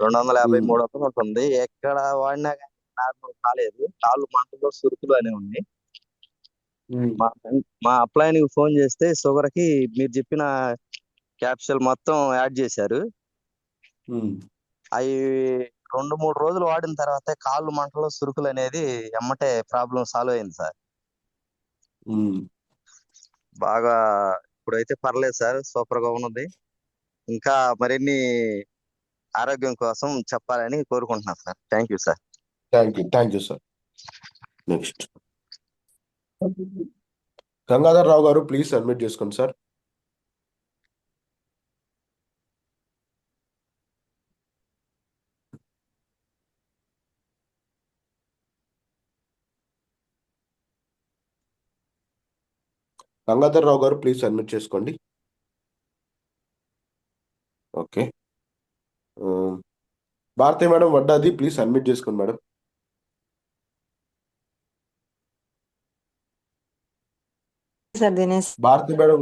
[SPEAKER 11] 250, 300 ఉంటుంది. ఎక్కడ వాడినా కానీ నార్మల్ కాలేదు. కాళ్ళు మంటలు, సురుకులు అనేవి ఉన్నాయి. మా అప్లైన్కి ఫోన్ చేస్తే షుగర్ కి మీరు చెప్పిన క్యాప్సూల్ మొత్తం యాడ్ చేశారు. అవి 2-3 రోజులు వాడిన తర్వాత కాళ్ళు మంటలు, సురుకులు అనేది ఎమ్మటే ప్రాబ్లం సాల్వ్ అయింది సార్. బాగా ఇప్పుడైతే పర్లేదు సార్, సూపర్ గా ఉన్నది. ఇంకా మరిన్ని ఆరోగ్యం కోసం చెప్పాలని కోరుకుంటున్నాను sir. Thank you sir.
[SPEAKER 1] Thank you sir. Next Gangadhar Rao గారు, ప్లీజ్ సబ్మిట్ చేసుకోండి సార్. గంగాధర్ రావు గారు, ప్లీజ్ సబ్మిట్ చేసుకోండి. Okay. Bharati madam Vaddadi, please submit చేసుకోండి madam.
[SPEAKER 12] Sir Dinesh
[SPEAKER 1] Bharati madam,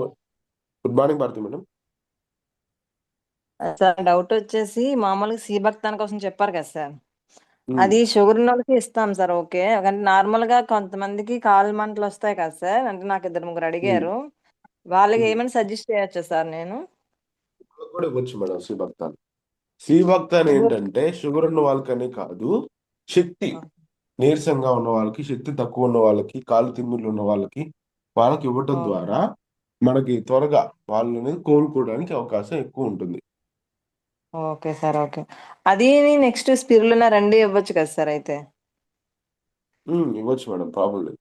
[SPEAKER 1] good morning Bharati madam.
[SPEAKER 12] Sir, doubt వచ్చేసి మామూలుగా సి భక్తాన్ కోసం చెప్పారు కదా సార్, అది షుగర్ ఉన్న వాళ్ళకి ఇస్తాం సార్. ఓకే, కానీ నార్మల్ గా కొంతమందికి కాలు మంటలు వస్తాయి కదా సార్, అంటే నాకు 2-3 అడిగారు. వాళ్ళకి ఏమైనా సజెస్ట్ చేయొచ్చా సార్ నేను?
[SPEAKER 1] కూడా ఇవ్వచ్చు మేడం సి భక్తాన్. సి భక్తాన్ ఏంటంటే షుగర్ ఉన్న వాళ్ళకనే కాదు, శక్తి నీరసంగా ఉన్న వాళ్ళకి, శక్తి తక్కువ ఉన్న వాళ్ళకి, కాళ్ళు తిమ్మిర్లు ఉన్న వాళ్ళకి ఇవ్వటం ద్వారా మనకి త్వరగా వాళ్ళని కోలుకోవడానికి అవకాశం ఎక్కువ ఉంటుంది.
[SPEAKER 12] Okay sir, okay. అది నెక్స్ట్ స్పిరులినా 2 ఇవ్వచ్చు కదా సార్ అయితే?
[SPEAKER 1] ఇవ్వచ్చు మేడం, ప్రాబ్లం లేదు.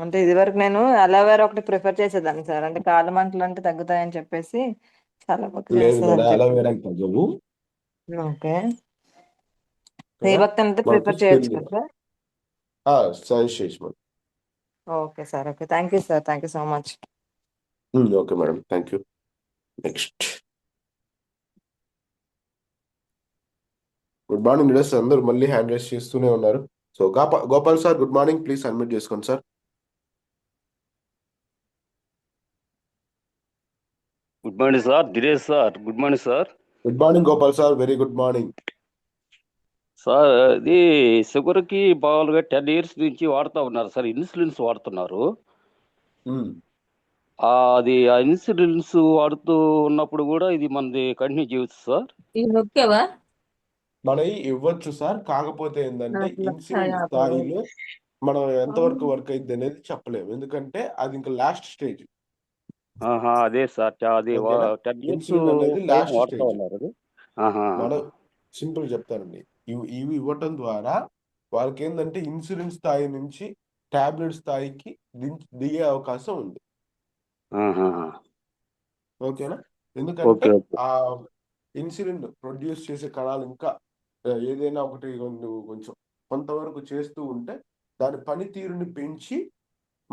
[SPEAKER 12] అంటే ఇది వరకు నేను అలోవేరా ఒకటి ప్రిఫర్ చేసేదాన్ని సార్, అంటే కాళ్ళ మంటలు అంటే తగ్గుతాయని చెప్పేసి. చాలా
[SPEAKER 1] లేదు మేడం, అలోవేరా తగ్గవు.
[SPEAKER 12] ఓకే, సి భక్తాన్ అయితే ప్రిఫర్ చేయొచ్చు కదా సార్?
[SPEAKER 1] సజెస్ట్ చేసి madam.
[SPEAKER 12] Okay sir, okay. Thank you sir, thank you so much.
[SPEAKER 1] Okay madam, thank you. Next good morning leaders, అందరూ మళ్ళీ హ్యాండ్ రైస్ చేస్తూనే ఉన్నారు. So Gopal sir, good morning, please submit చేసుకోండి sir.
[SPEAKER 13] Good morning sir, Dinesh sir. Good morning sir.
[SPEAKER 1] Good morning Gopal sir, very good morning
[SPEAKER 13] sir. ఇది షుగర్ కి మామూలుగా 10 years నుంచి వాడుతూ ఉన్నారు సార్, ఇన్సులిన్స్ వాడుతున్నారు. అది ఆ ఇన్సులిన్స్ వాడుతూ ఉన్నప్పుడు కూడా ఇది మనది కంటిన్యూ చేయవచ్చు సార్?
[SPEAKER 1] మనవి ఇవ్వచ్చు సార్, కాకపోతే ఏంటంటే ఇన్సులిన్ స్థాయిలో మనం ఎంతవరకు వర్క్ అయింది అనేది చెప్పలేము, ఎందుకంటే అది ఇంకా లాస్ట్ స్టేజ్.
[SPEAKER 13] అదే సార్, అది 10 years
[SPEAKER 1] ఇన్సులిన్ అనేది లాస్ట్
[SPEAKER 13] వాడుతూ
[SPEAKER 1] స్టేజ్.
[SPEAKER 13] ఉన్నారు.
[SPEAKER 1] మనం సింపుల్ చెప్తానండి, ఇవి ఇవ్వటం ద్వారా వాళ్ళకి ఏంటంటే ఇన్సులిన్ స్థాయి నుంచి టాబ్లెట్ స్థాయికి దిగే అవకాశం ఉంది. ఓకేనా? ఎందుకంటే ఆ ఇన్సులిన్ ప్రొడ్యూస్ చేసే కణాలు ఇంకా ఏదైనా ఒకటి కొంచెం కొంతవరకు చేస్తూ ఉంటే దాని పనితీరుని పెంచి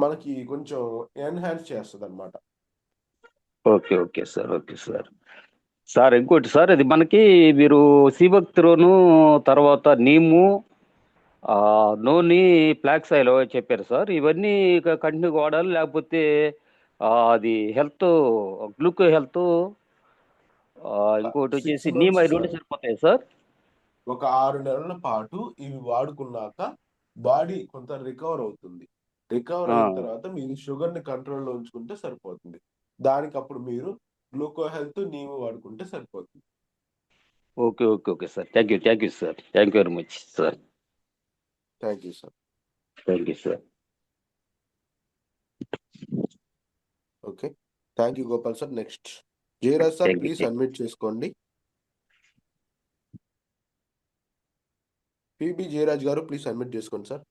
[SPEAKER 1] మనకి కొంచెం ఎన్హాన్స్ చేస్తుంది అనమాట.
[SPEAKER 13] Okay okay sir, okay sir. Sir ఇంకోటి సార్, అది మనకి మీరు సీబక్తిలోను తర్వాత నీము నూనె ఫ్లాక్స్ ఆయిల్ చెప్పారు సార్. ఇవన్నీ కంటిన్యూ వాడాలి, లేకపోతే అది హెల్త్ గ్లూకో హెల్త్ ఇంకోటి
[SPEAKER 1] 6
[SPEAKER 13] వచ్చేసి నీమ్
[SPEAKER 1] మంత్స్
[SPEAKER 13] అవి రెండు
[SPEAKER 1] సార్,
[SPEAKER 13] సరిపోతాయి సార్?
[SPEAKER 1] ఒక 6 నెలల పాటు ఇవి వాడుకున్నాక బాడీ కొంత రికవర్ అవుతుంది. రికవర్ అయిన తర్వాత మీరు షుగర్ని కంట్రోల్లో ఉంచుకుంటే సరిపోతుంది. దానికి అప్పుడు మీరు గ్లూకో హెల్త్ నీము వాడుకుంటే సరిపోతుంది.
[SPEAKER 13] Okay okay okay sir. Thank you sir. Thank you very much sir.
[SPEAKER 1] Thank you sir.
[SPEAKER 13] Thank you sir.
[SPEAKER 1] Okay, thank you Gopal sir. Next Jayaraj sir,
[SPEAKER 13] thank you.
[SPEAKER 1] Please unmute చేసుకోండి. పిబి జయరాజ్ గారు, ప్లీజ్ అన్మ్యూట్ చేసుకోండి sir.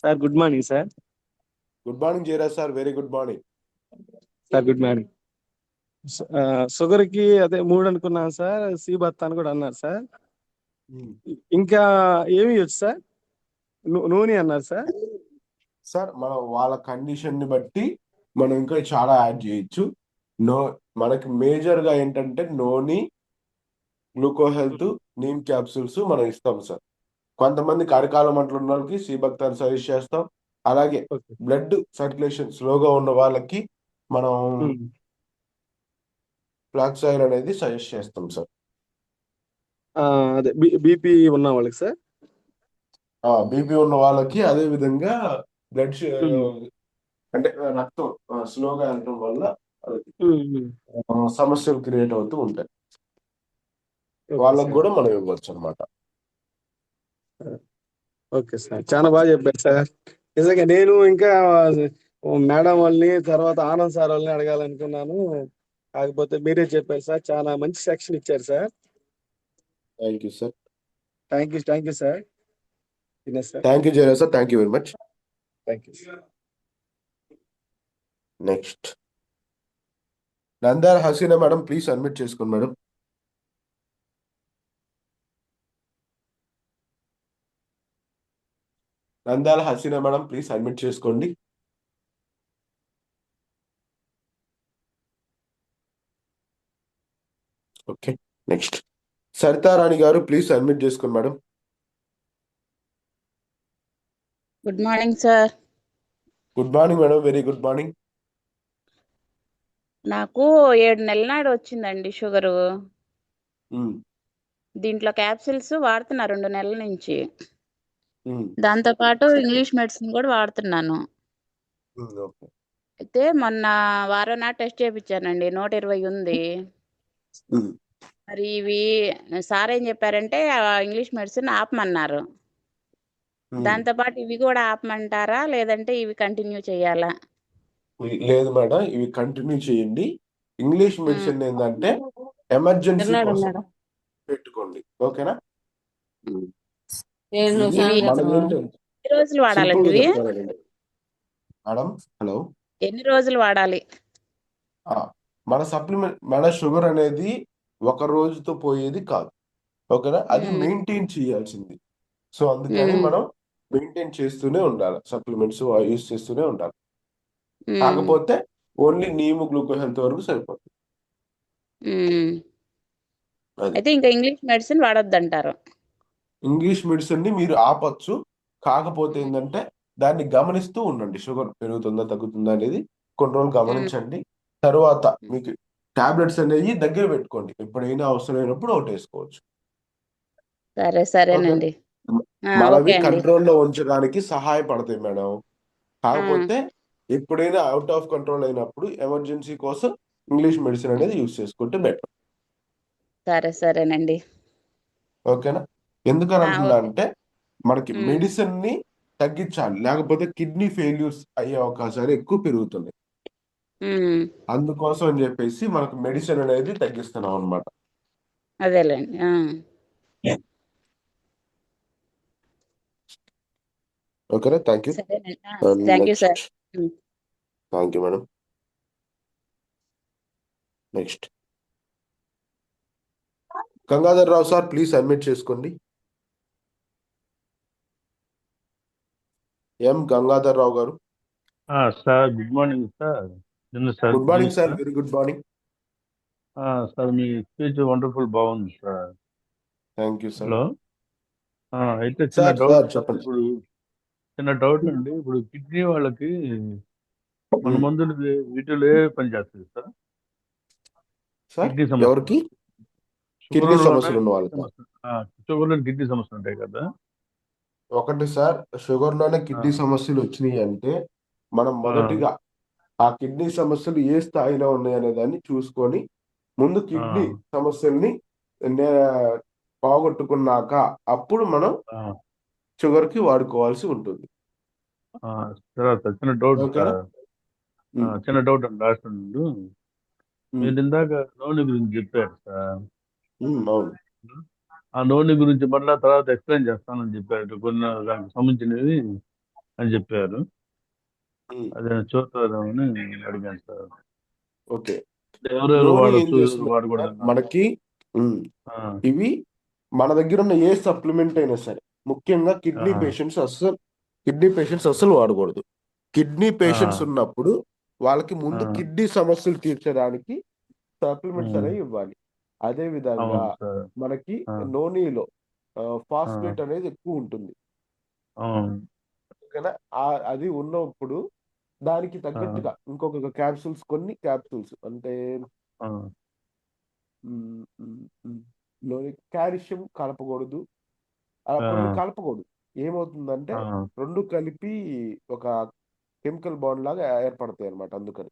[SPEAKER 14] Sir good morning sir.
[SPEAKER 1] Good morning Jayaraj sir, very good morning
[SPEAKER 14] sir. Good morning. Sugar కి అదే 3 అనుకున్నాను సార్, సి బత్తా అని కూడా అన్నారు సార్. ఇంకా ఏమి ఇవ్వచ్చు సార్? నూనె అన్నారు సార్.
[SPEAKER 1] సార్ మనం వాళ్ళ కండిషన్ ని బట్టి మనం ఇంకా చాలా యాడ్ చేయొచ్చు. మనకి మేజర్ గా ఏంటంటే నోని, గ్లూకో హెల్త్, నీమ్ క్యాప్సూల్స్ మనం ఇస్తాం సార్. కొంతమందికి అరకాల మంటలు ఉన్న వాళ్ళకి సీబక్తాన్ సజెస్ట్ చేస్తాం. అలాగే బ్లడ్ సర్క్యులేషన్ స్లోగా ఉన్న వాళ్ళకి మనం ఫ్లాక్స్ ఆయిల్ అనేది సజెస్ట్ చేస్తాం సార్.
[SPEAKER 14] అదే బీపీ ఉన్న వాళ్ళకి సార్.
[SPEAKER 1] బీపీ ఉన్న వాళ్ళకి అదే విధంగా బ్లడ్ అంటే రక్తం స్లోగా వెళ్ళడం వల్ల సమస్యలు క్రియేట్ అవుతూ ఉంటాయి. వాళ్ళకి కూడా మనం ఇవ్వచ్చు అనమాట.
[SPEAKER 14] ఓకే సార్, చాలా బాగా చెప్పారు సార్. నిజంగా నేను ఇంకా మేడం వాళ్ళని తర్వాత ఆనంద్ సార్ వాళ్ళని అడగాలనుకున్నాను, కాకపోతే మీరే చెప్పారు సార్. చాలా మంచి సెక్షన్ ఇచ్చారు sir.
[SPEAKER 1] Thank you sir.
[SPEAKER 14] Thank you sir.
[SPEAKER 1] Thank you Jayaraj sir, thank you very much.
[SPEAKER 14] Thank you sir.
[SPEAKER 1] Next Nandar Hasina madam, please admit చేసుకోండి madam. Nandala Hasina madam, please admit చేసుకోండి. ఓకే, నెక్స్ట్ సరితారాణి గారు, ప్లీజ్ అడ్మిట్ చేసుకోండి madam.
[SPEAKER 15] Good morning sir.
[SPEAKER 1] Good morning madam, very good morning.
[SPEAKER 15] నాకు 7 నెలల నాడు వచ్చిందండి షుగరు. దీంట్లో క్యాప్సిల్స్ వాడుతున్నా 2 నెలల నుంచి. దాంతో పాటు ఇంగ్లీష్ మెడిసిన్ కూడా వాడుతున్నాను. అయితే మొన్న వారం నాడు టెస్ట్ చేయించానండి, 120 ఉంది. మరి ఇవి సార్ ఏం చెప్పారంటే ఇంగ్లీష్ మెడిసిన్ ఆపమన్నారు. దాంతో పాటు ఇవి కూడా ఆపమంటారా, లేదంటే ఇవి కంటిన్యూ చేయాలా?
[SPEAKER 1] లేదు మేడం, ఇవి కంటిన్యూ చేయండి. ఇంగ్లీష్ మెడిసిన్ ఏంటంటే ఎమర్జెన్సీ కోసం పెట్టుకోండి, ఓకేనా?
[SPEAKER 15] రోజులు వాడాలండి
[SPEAKER 1] మేడం? హలో,
[SPEAKER 15] ఎన్ని రోజులు వాడాలి?
[SPEAKER 1] మన సప్లిమెంట్, మన షుగర్ అనేది ఒక రోజుతో పోయేది కాదు, ఓకేనా? అది మెయింటైన్ చేయాల్సింది. సో అందుకని మనం మెయింటైన్ చేస్తూనే ఉండాలి, సప్లిమెంట్స్ యూస్ చేస్తూనే ఉండాలి. కాకపోతే ఓన్లీ నీము గ్లూకో హెల్త్ వరకు సరిపోతుంది.
[SPEAKER 15] అయితే ఇంకా ఇంగ్లీష్ మెడిసిన్ వాడొద్దంటారు?
[SPEAKER 1] ఇంగ్లీష్ మెడిసిన్ ని మీరు ఆపచ్చు, కాకపోతే ఏంటంటే దాన్ని గమనిస్తూ ఉండండి. షుగర్ పెరుగుతుందా తగ్గుతుందా అనేది కొన్ని రోజులు గమనించండి. తర్వాత మీకు టాబ్లెట్స్ అనేవి దగ్గర పెట్టుకోండి, ఎప్పుడైనా అవసరమైనప్పుడు ఒకటి వేసుకోవచ్చు.
[SPEAKER 15] సరేనండి.
[SPEAKER 1] మనవి కంట్రోల్లో ఉంచడానికి సహాయపడతాయి మేడం. కాకపోతే ఎప్పుడైనా అవుట్ ఆఫ్ కంట్రోల్ అయినప్పుడు ఎమర్జెన్సీ కోసం ఇంగ్లీష్ మెడిసిన్ అనేది యూజ్ చేసుకుంటే బెటర్.
[SPEAKER 15] సరేనండి.
[SPEAKER 1] ఓకేనా? ఎందుకని అంటున్నా అంటే మనకి మెడిసిన్ ని తగ్గించాలి, లేకపోతే కిడ్నీ ఫెయిల్యూర్స్ అయ్యే అవకాశాలు ఎక్కువ పెరుగుతున్నాయి. అందుకోసం అని చెప్పేసి మనకు మెడిసిన్ అనేది తగ్గిస్తున్నాం అనమాట.
[SPEAKER 15] అదేలేండి.
[SPEAKER 1] ఓకేనా? Thank you.
[SPEAKER 15] Thank you sir.
[SPEAKER 1] Thank you madam. Next Gangadhar Rao sir, please admit చేసుకోండి. ఎం గంగాధర్ రావు గారు.
[SPEAKER 16] Sir good morning sir. Sir
[SPEAKER 1] good morning sir, very good morning.
[SPEAKER 16] Sir మీ స్పీచ్ వండర్ఫుల్ బాగుంది sir.
[SPEAKER 1] Thank you sir.
[SPEAKER 16] Hello. అయితే చిన్న
[SPEAKER 1] సార్
[SPEAKER 16] డౌట్ సార్.
[SPEAKER 1] చెప్పండి.
[SPEAKER 16] ఇప్పుడు చిన్న డౌట్ అండి. ఇప్పుడు కిడ్నీ వాళ్ళకి మన మందులు వీటిలో ఏ పని చేస్తుంది సార్?
[SPEAKER 1] సార్
[SPEAKER 16] కిడ్నీ సమస్య,
[SPEAKER 1] ఎవరికి కిడ్నీ సమస్యలు ఉన్న వాళ్ళకి?
[SPEAKER 16] షుగర్లో కిడ్నీ సమస్యలు ఉంటాయి కదా.
[SPEAKER 1] ఒకటి సార్, షుగర్ లోనే కిడ్నీ సమస్యలు వచ్చినాయి అంటే మనం మొదటిగా ఆ కిడ్నీ సమస్యలు ఏ స్థాయిలో ఉన్నాయనే దాన్ని చూసుకొని ముందు కిడ్నీ సమస్యల్ని పోగొట్టుకున్నాక అప్పుడు మనం షుగర్ కి వాడుకోవాల్సి ఉంటుంది.
[SPEAKER 16] చిన్న డౌట్
[SPEAKER 1] ఓకేనా?
[SPEAKER 16] సార్, చిన్న డౌట్ అండి. లాస్ట్ నుండి మీరు ఇందాక నూనె గురించి చెప్పారు సార్.
[SPEAKER 1] అవును.
[SPEAKER 16] ఆ నూనె గురించి మళ్ళీ తర్వాత ఎక్స్ప్లెయిన్ చేస్తానని చెప్పారు, కొన్ని దానికి సంబంధించినవి అని చెప్పారు. అదే చూద్దామని అడిగాను సార్.
[SPEAKER 1] ఓకే,
[SPEAKER 16] ఎవరెవరు
[SPEAKER 1] నూనె ఏం
[SPEAKER 16] వాడచ్చు, ఎవరు
[SPEAKER 1] చేస్తుంది
[SPEAKER 16] వాడకూడదు?
[SPEAKER 1] మనకి ఇవి మన దగ్గర ఉన్న ఏ సప్లిమెంట్ అయినా సరే, ముఖ్యంగా కిడ్నీ పేషెంట్స్ అస్సలు వాడకూడదు. కిడ్నీ పేషెంట్స్ ఉన్నప్పుడు వాళ్ళకి ముందు కిడ్నీ సమస్యలు తీర్చడానికి సప్లిమెంట్స్ అనేవి ఇవ్వాలి. అదే విధంగా మనకి నూనెలో ఫాస్ఫేట్ అనేది ఎక్కువ ఉంటుంది. ఓకేనా? అది ఉన్నప్పుడు దానికి తగ్గట్టుగా ఇంకొక కొన్ని క్యాప్సూల్స్ అంటే కాల్షియం కలపకూడదు, కొన్ని కలపకూడదు. ఏమవుతుందంటే రెండు కలిపి ఒక కెమికల్ బాండ్ లాగా ఏర్పడతాయి అన్నమాట. అందుకని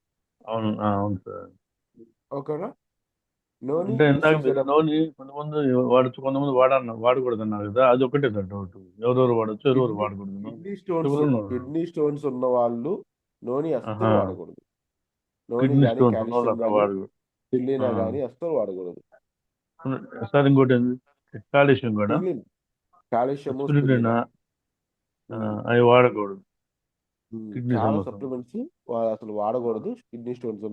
[SPEAKER 1] ఓకేనా? నూనె
[SPEAKER 16] అంటే ఇందాక మీరు నూనె కొంతమంది వాడచ్చు, కొంతమంది వాడకూడదు అన్నారు కదా, అది ఒకటే సార్ డౌట్. ఎవరెవరు వాడచ్చు, ఎవరెవరు వాడకూడదు?
[SPEAKER 1] కిడ్నీ స్టోన్స్ ఉన్న వాళ్ళు నూనె అస్సలు వాడకూడదు. నూనె
[SPEAKER 16] కిడ్నీ
[SPEAKER 1] కానీ
[SPEAKER 16] స్టోన్స్
[SPEAKER 1] కాల్షియం కానీ పిల్లినా కానీ అస్సలు వాడకూడదు.
[SPEAKER 16] సార్ ఇంకోటి కాల్షియం కూడా,
[SPEAKER 1] కాల్షియం
[SPEAKER 16] అవి వాడకూడదు. కిడ్నీ
[SPEAKER 1] చాలా
[SPEAKER 16] సమస్య
[SPEAKER 1] సప్లిమెంట్స్ అసలు వాడకూడదు. కిడ్నీ స్టోన్స్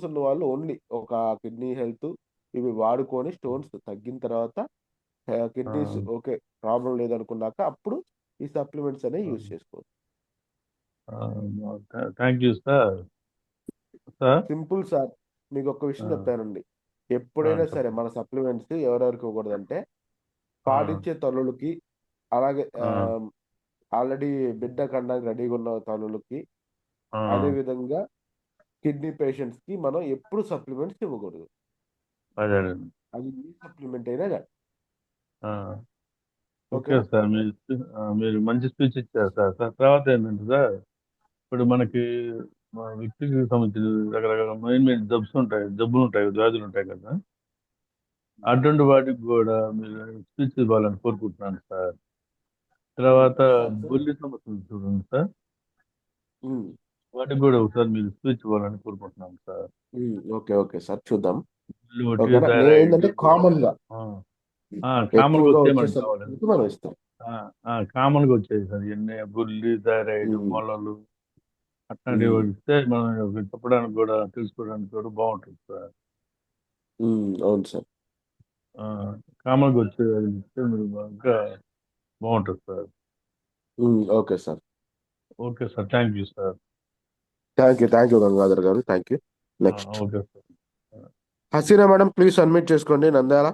[SPEAKER 1] ఉన్న వాళ్ళు ఓన్లీ ఒక కిడ్నీ హెల్త్ ఇవి వాడుకొని స్టోన్స్ తగ్గిన తర్వాత కిడ్నీస్ ఓకే ప్రాబ్లం లేదనుకున్నాక అప్పుడు ఈ సప్లిమెంట్స్ అనేవి యూజ్ చేసుకోవచ్చు.
[SPEAKER 16] Thank you sir.
[SPEAKER 1] Simple sir. మీకు ఒక విషయం చెప్తానండి. ఎప్పుడైనా సరే మన సప్లిమెంట్స్ ఎవరెవరికి ఇవ్వకూడదంటే పాలిచ్చే తల్లులకి, అలాగే ఆల్రెడీ బిడ్డ కనడానికి రెడీగా ఉన్న తల్లులకి, అదే విధంగా కిడ్నీ పేషెంట్స్ కి మనం ఎప్పుడు సప్లిమెంట్స్ ఇవ్వకూడదు. అది ఏ సప్లిమెంట్ అయినా కానీ.
[SPEAKER 16] ఓకే సార్, మీరు మంచి స్పీచ్ ఇచ్చారు సార్. తర్వాత ఏంటంటే సార్, ఇప్పుడు మనకి మా వ్యక్తికి సంబంధించిన రకరకాల మెయిన్ జబ్బులు ఉంటాయి, వ్యాధులు ఉంటాయి కదా. అటువంటి వాటికి కూడా మీరు స్పీచ్ ఇవ్వాలని కోరుకుంటున్నాను సార్. తర్వాత బొల్లి సమస్యలు చూడండి సార్, వాటికి కూడా ఒకసారి మీరు స్పీచ్ ఇవ్వాలని కోరుకుంటున్నాను సార్.
[SPEAKER 1] ఓకే ఓకే సార్, చూద్దాం.
[SPEAKER 16] ఏంటంటే
[SPEAKER 1] కామన్ గా
[SPEAKER 16] కామన్ గా వచ్చేయమని కావాలి.
[SPEAKER 1] మనం ఇస్తాం.
[SPEAKER 16] కామన్ గా వచ్చేది సార్, ఎన్ని బుల్లి, థైరాయిడ్, మొలలు అట్లాంటివి ఇస్తే మనం చెప్పడానికి కూడా తెలుసుకోవడానికి కూడా బాగుంటుంది సార్.
[SPEAKER 1] అవును సార్.
[SPEAKER 16] కామన్గా వచ్చేది ఇస్తే మీరు బాగా బాగుంటుంది sir.
[SPEAKER 1] Okay sir.
[SPEAKER 16] Okay sir, thank you sir.
[SPEAKER 1] Thank you Gangadhar గారు, thank you. Next
[SPEAKER 16] okay sir.
[SPEAKER 1] Hasina madam, please unmute చేసుకోండి. Nandyal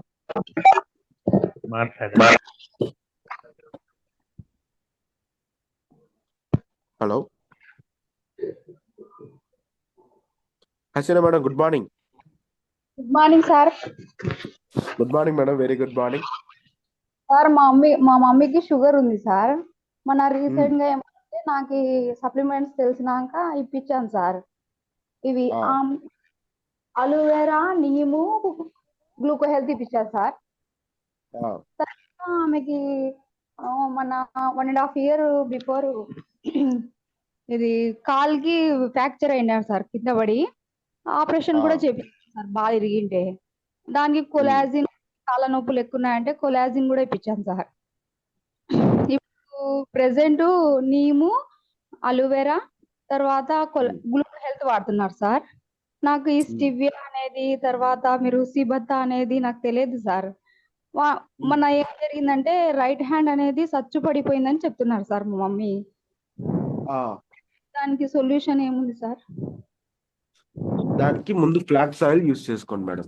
[SPEAKER 1] hello. Hasina madam, good morning.
[SPEAKER 17] Good morning sir.
[SPEAKER 1] Good morning madam, very good morning
[SPEAKER 17] sir. మా మమ్మీకి షుగర్ ఉంది సార్. మన రీసెంట్ గా ఏమంటే నాకు సప్లిమెంట్స్ తెలిసినాక ఇప్పించాను సార్. ఇవి అలోవెరా, నీము, గ్లూకో హెల్త్ ఇప్పించాను సార్. ఆమెకి మన 1.5 year బిఫోర్ ఇది కాల్కి ఫ్రాక్చర్ అయినారు సార్, కింద పడి. ఆపరేషన్ కూడా చేపించారు సార్, బాగా ఇరిగింటే. దానికి కొలాజిన్, కాళ్ళ నొప్పులు ఎక్కువ ఉన్నాయంటే కొలాజిన్ కూడా ఇప్పించాను సార్. ఇప్పుడు ప్రెసెంట్ నీము, అలోవెరా, తర్వాత గ్లూకో హెల్త్ వాడుతున్నారు సార్. నాకు ఈ స్టివియా అనేది, తర్వాత మీరు సిబత్తా అనేది నాకు తెలియదు సార్. మన ఏం జరిగిందంటే రైట్ హ్యాండ్ అనేది సచ్చు పడిపోయిందని చెప్తున్నారు సార్ మా మమ్మీ. దానికి సొల్యూషన్ ఏముంది సార్?
[SPEAKER 1] దానికి ముందు ఫ్లాక్స్ ఆయిల్ యూస్ చేసుకోండి మేడం.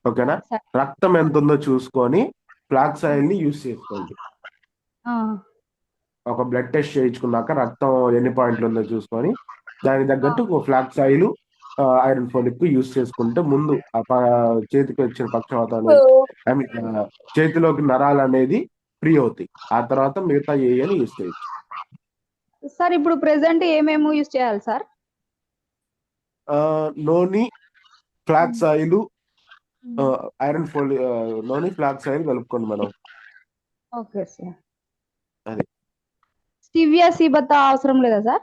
[SPEAKER 1] ఓకేనా? రక్తం ఎంత ఉందో చూసుకొని ఫ్లాక్స్ ఆయిల్ ని యూస్ చేసుకోండి. ఒక బ్లడ్ టెస్ట్ చేయించుకున్నాక రక్తం ఎన్ని పాయింట్లు ఉందో చూసుకొని దానికి తగ్గట్టు flax oil, iron folic use చేసుకుంటే ముందు చేతికి వచ్చిన పక్షవాతం అనేది, ఐ మీన్ చేతిలోకి నరాలు అనేది ఫ్రీ అవుతాయి. ఆ తర్వాత మిగతా అని యూస్ చేయొచ్చు.
[SPEAKER 17] సార్ ఇప్పుడు ప్రెసెంట్ ఏమేమి యూస్ చేయాలి సార్?
[SPEAKER 1] నూనె, ఫ్లాక్స్ ఆయిల్, ఐరన్ ఫోలి నూనె, ఫ్లాక్స్ ఆయిల్ కలుపుకోండి మేడం.
[SPEAKER 17] Okay sir.
[SPEAKER 1] అది
[SPEAKER 17] స్టీవియా సీబత్తా అవసరం లేదా సార్?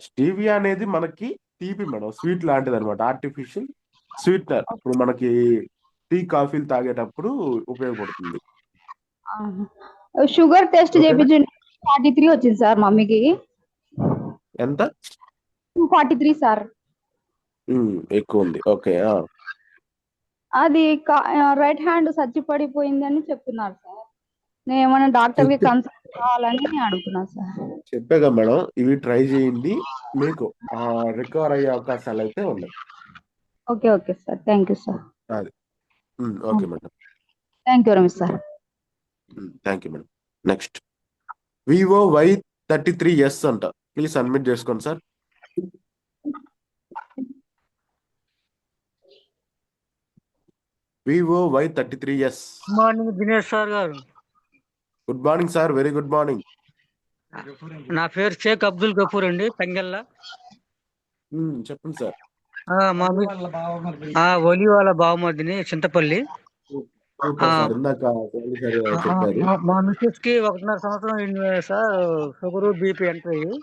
[SPEAKER 1] స్టీవియా అనేది మనకి తీపి మేడం, స్వీట్ లాంటిది అనమాట, ఆర్టిఫిషియల్ స్వీట్నర్. ఇప్పుడు మనకి టీ కాఫీలు తాగేటప్పుడు ఉపయోగపడుతుంది.
[SPEAKER 17] షుగర్ టెస్ట్ చేయించండి. 43 వచ్చింది సార్ మమ్మీకి.
[SPEAKER 1] ఎంత?
[SPEAKER 17] 243 సార్.
[SPEAKER 1] ఎక్కువ ఉంది. ఓకే.
[SPEAKER 17] అది రైట్ హ్యాండ్ సచ్చి పడిపోయింది అని చెప్తున్నారు సార్. నేను ఏమైనా డాక్టర్ కి కన్సల్ట్ కావాలని అడుగుతున్నా సార్.
[SPEAKER 1] చెప్పాగా మేడం, ఇవి ట్రై చేయండి, మీకు రికవర్ అయ్యే అవకాశాలు అయితే ఉన్నాయి.
[SPEAKER 17] Okay okay sir, thank you sir.
[SPEAKER 1] అది okay madam,
[SPEAKER 17] thank you very much sir.
[SPEAKER 1] Thank you madam. Next vivo Y33s అంట, ప్లీజ్ అడ్మిట్ చేసుకోండి sir. Vivo Y33s.
[SPEAKER 18] Good morning Dinesh sir గారు.
[SPEAKER 1] Good morning sir, very good morning.
[SPEAKER 18] నా పేరు షేక్ అబ్దుల్ గఫూర్ అండి, తంగెల్లా.
[SPEAKER 1] చెప్పండి సార్.
[SPEAKER 18] ఒలి వాళ్ళ బావమర్దిని, చింతపల్లి. మా మిస్సెస్ కి 1.5 సంవత్సరం సార్ షుగర్, బీపీ ఎంటర్ అయ్యి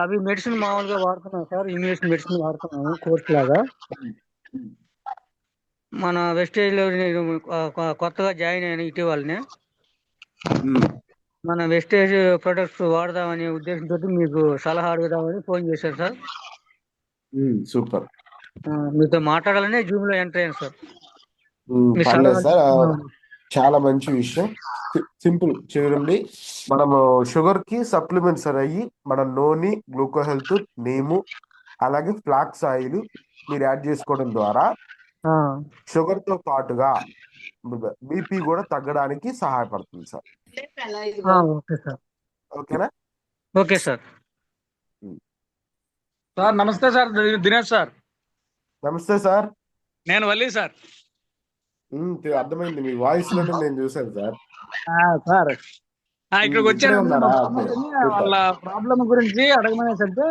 [SPEAKER 18] అవి మెడిసిన్ మామూలుగా వాడుతున్నాం సార్, ఇంగ్లీష్ మెడిసిన్ వాడుతున్నాము కోర్స్ లాగా. మన వెస్టేజ్ లో కొత్తగా జాయిన్ అయిన ఇటీవలనే మన వెస్టేజ్ ప్రొడక్ట్స్ వాడదామనే ఉద్దేశంతో మీకు సలహా అడుగుదామని ఫోన్ చేశారు సార్.
[SPEAKER 1] సూపర్.
[SPEAKER 18] మీతో మాట్లాడాలనే జూమ్ లో ఎంటర్ అయ్యాను సార్.
[SPEAKER 1] సార్ చాలా మంచి విషయం. సింపుల్ చూడండి, మనము షుగర్ కి సప్లిమెంట్స్ అనేవి మన నూనె, గ్లూకో హెల్త్, నీము, అలాగే ఫ్లాక్స్ ఆయిల్ మీరు యాడ్ చేసుకోవడం ద్వారా షుగర్ తో పాటుగా బీపీ కూడా తగ్గడానికి సహాయపడుతుంది సార్.
[SPEAKER 18] Okay sir.
[SPEAKER 1] ఓకేనా?
[SPEAKER 18] Okay sir. సార్ నమస్తే సార్, దినేష్ సార్.
[SPEAKER 1] నమస్తే సార్.
[SPEAKER 18] నేను వల్లి సార్.
[SPEAKER 1] అర్థమైంది, మీ వాయిస్ లోనే నేను చూసాను సార్.
[SPEAKER 18] సార్ ఇక్కడికి వచ్చాను, వాళ్ళ ప్రాబ్లం గురించి అడగమనేసంటే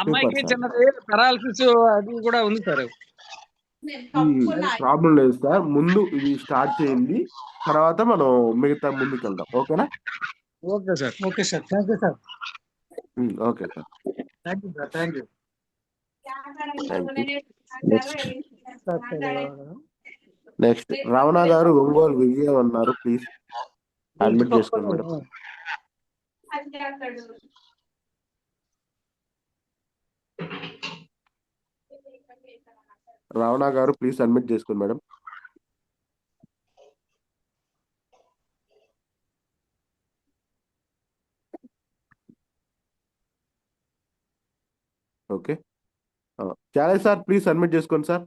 [SPEAKER 18] అమ్మాయికి చిన్నది పెరాలసిస్ అది కూడా ఉంది సార్.
[SPEAKER 1] ప్రాబ్లం లేదు సార్, ముందు ఇది స్టార్ట్ చేయండి, తర్వాత మనం మిగతా ముందుకు వెళ్దాం. ఓకేనా?
[SPEAKER 18] Okay sir. Okay sir, thank you sir.
[SPEAKER 1] Okay sir,
[SPEAKER 18] thank you sir, thank you.
[SPEAKER 1] Next Ramana గారు, ఒంగోలు విజయం అన్నారు, ప్లీజ్ అడ్మిట్ చేసుకోండి మేడం. రమణ గారు ప్లీజ్ అడ్మిట్ చేసుకోండి మేడం. ఓకే, చాలా సార్, ప్లీజ్ అడ్మిట్ చేసుకోండి sir.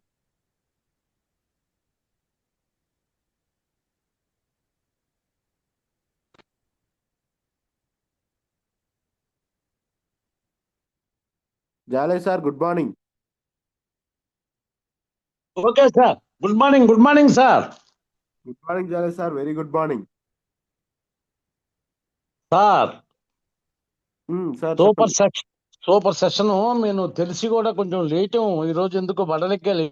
[SPEAKER 1] Jalay sir, good morning.
[SPEAKER 19] Okay sir, good morning. Good morning sir.
[SPEAKER 1] Good morning Jalay sir, very good morning
[SPEAKER 19] sir.
[SPEAKER 1] Super
[SPEAKER 19] super session. నేను తెలిసి కూడా కొంచెం లేట్ ఈ రోజు, ఎందుకు బడలెక్కాలి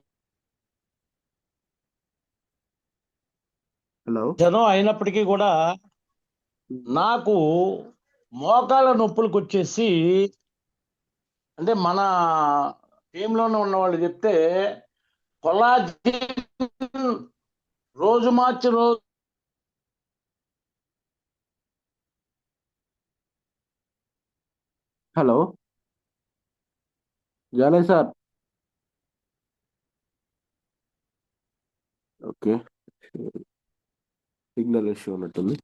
[SPEAKER 19] జనం అయినప్పటికీ కూడా నాకు మోకాళ్ళ నొప్పులకు వచ్చేసి, అంటే మన టీంలోనే ఉన్న వాళ్ళు చెప్తే కొల్లాజిన్ రోజు మార్చి రోజు
[SPEAKER 1] hello Jalay sir. Okay. Signal issue ఉన్నట్టుంది.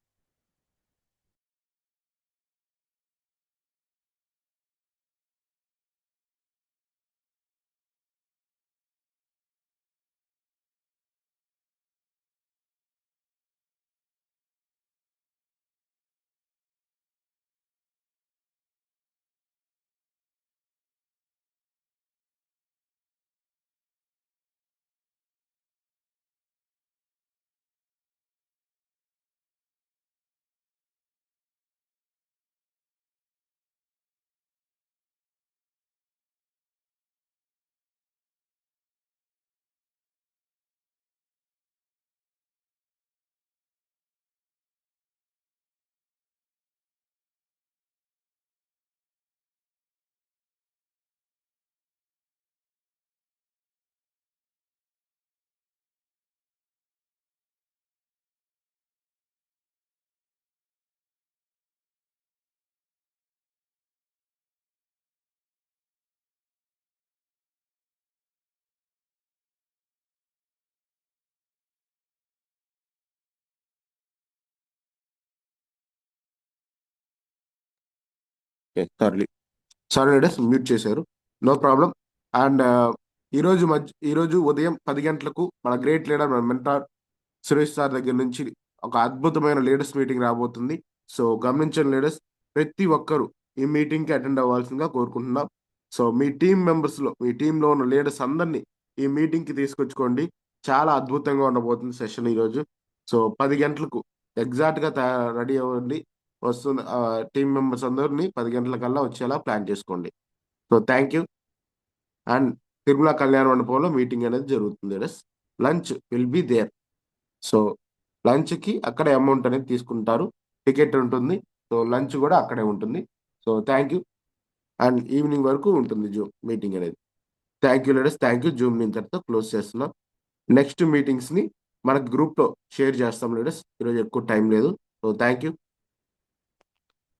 [SPEAKER 1] సారీ లేడీస్, మ్యూట్ చేశారు. No problem. అండ్ ఈరోజు ఉదయం 10 గంటలకు మన గ్రేట్ లీడర్, మన మెంటార్ సురేష్ సార్ దగ్గర నుంచి ఒక అద్భుతమైన లీడర్స్ మీటింగ్ రాబోతుంది. సో గమనించండి లీడర్స్, ప్రతి ఒక్కరు ఈ మీటింగ్కి అటెండ్ అవ్వాల్సిందిగా కోరుకుంటున్నాం. సో మీ టీంలో ఉన్న లీడర్స్ అందరినీ ఈ మీటింగ్కి తీసుకొచ్చుకోండి. చాలా అద్భుతంగా ఉండబోతుంది సెషన్ ఈరోజు. సో 10 గంటలకు ఎగ్జాక్ట్గా రెడీ అవ్వండి. వస్తుంది టీం మెంబర్స్ అందరినీ 10 గంటలకల్లా వచ్చేలా ప్లాన్ చేసుకోండి. So thank you. అండ్ తిరుమల కళ్యాణ మండపంలో మీటింగ్ అనేది జరుగుతుంది leaders. Lunch will be there. So లంచ్కి అక్కడే అమౌంట్ అనేది తీసుకుంటారు, టికెట్ ఉంటుంది. సో లంచ్ కూడా అక్కడే ఉంటుంది. So thank you. And evening వరకు ఉంటుంది జూమ్ మీటింగ్ అనేది. Thank you leaders, thank you. Zoom ఇంతటితో క్లోజ్ చేస్తున్నాం. నెక్స్ట్ మీటింగ్స్ని మన గ్రూప్లో షేర్ చేస్తాం లీడర్స్. ఈరోజు ఎక్కువ టైం లేదు. So thank you.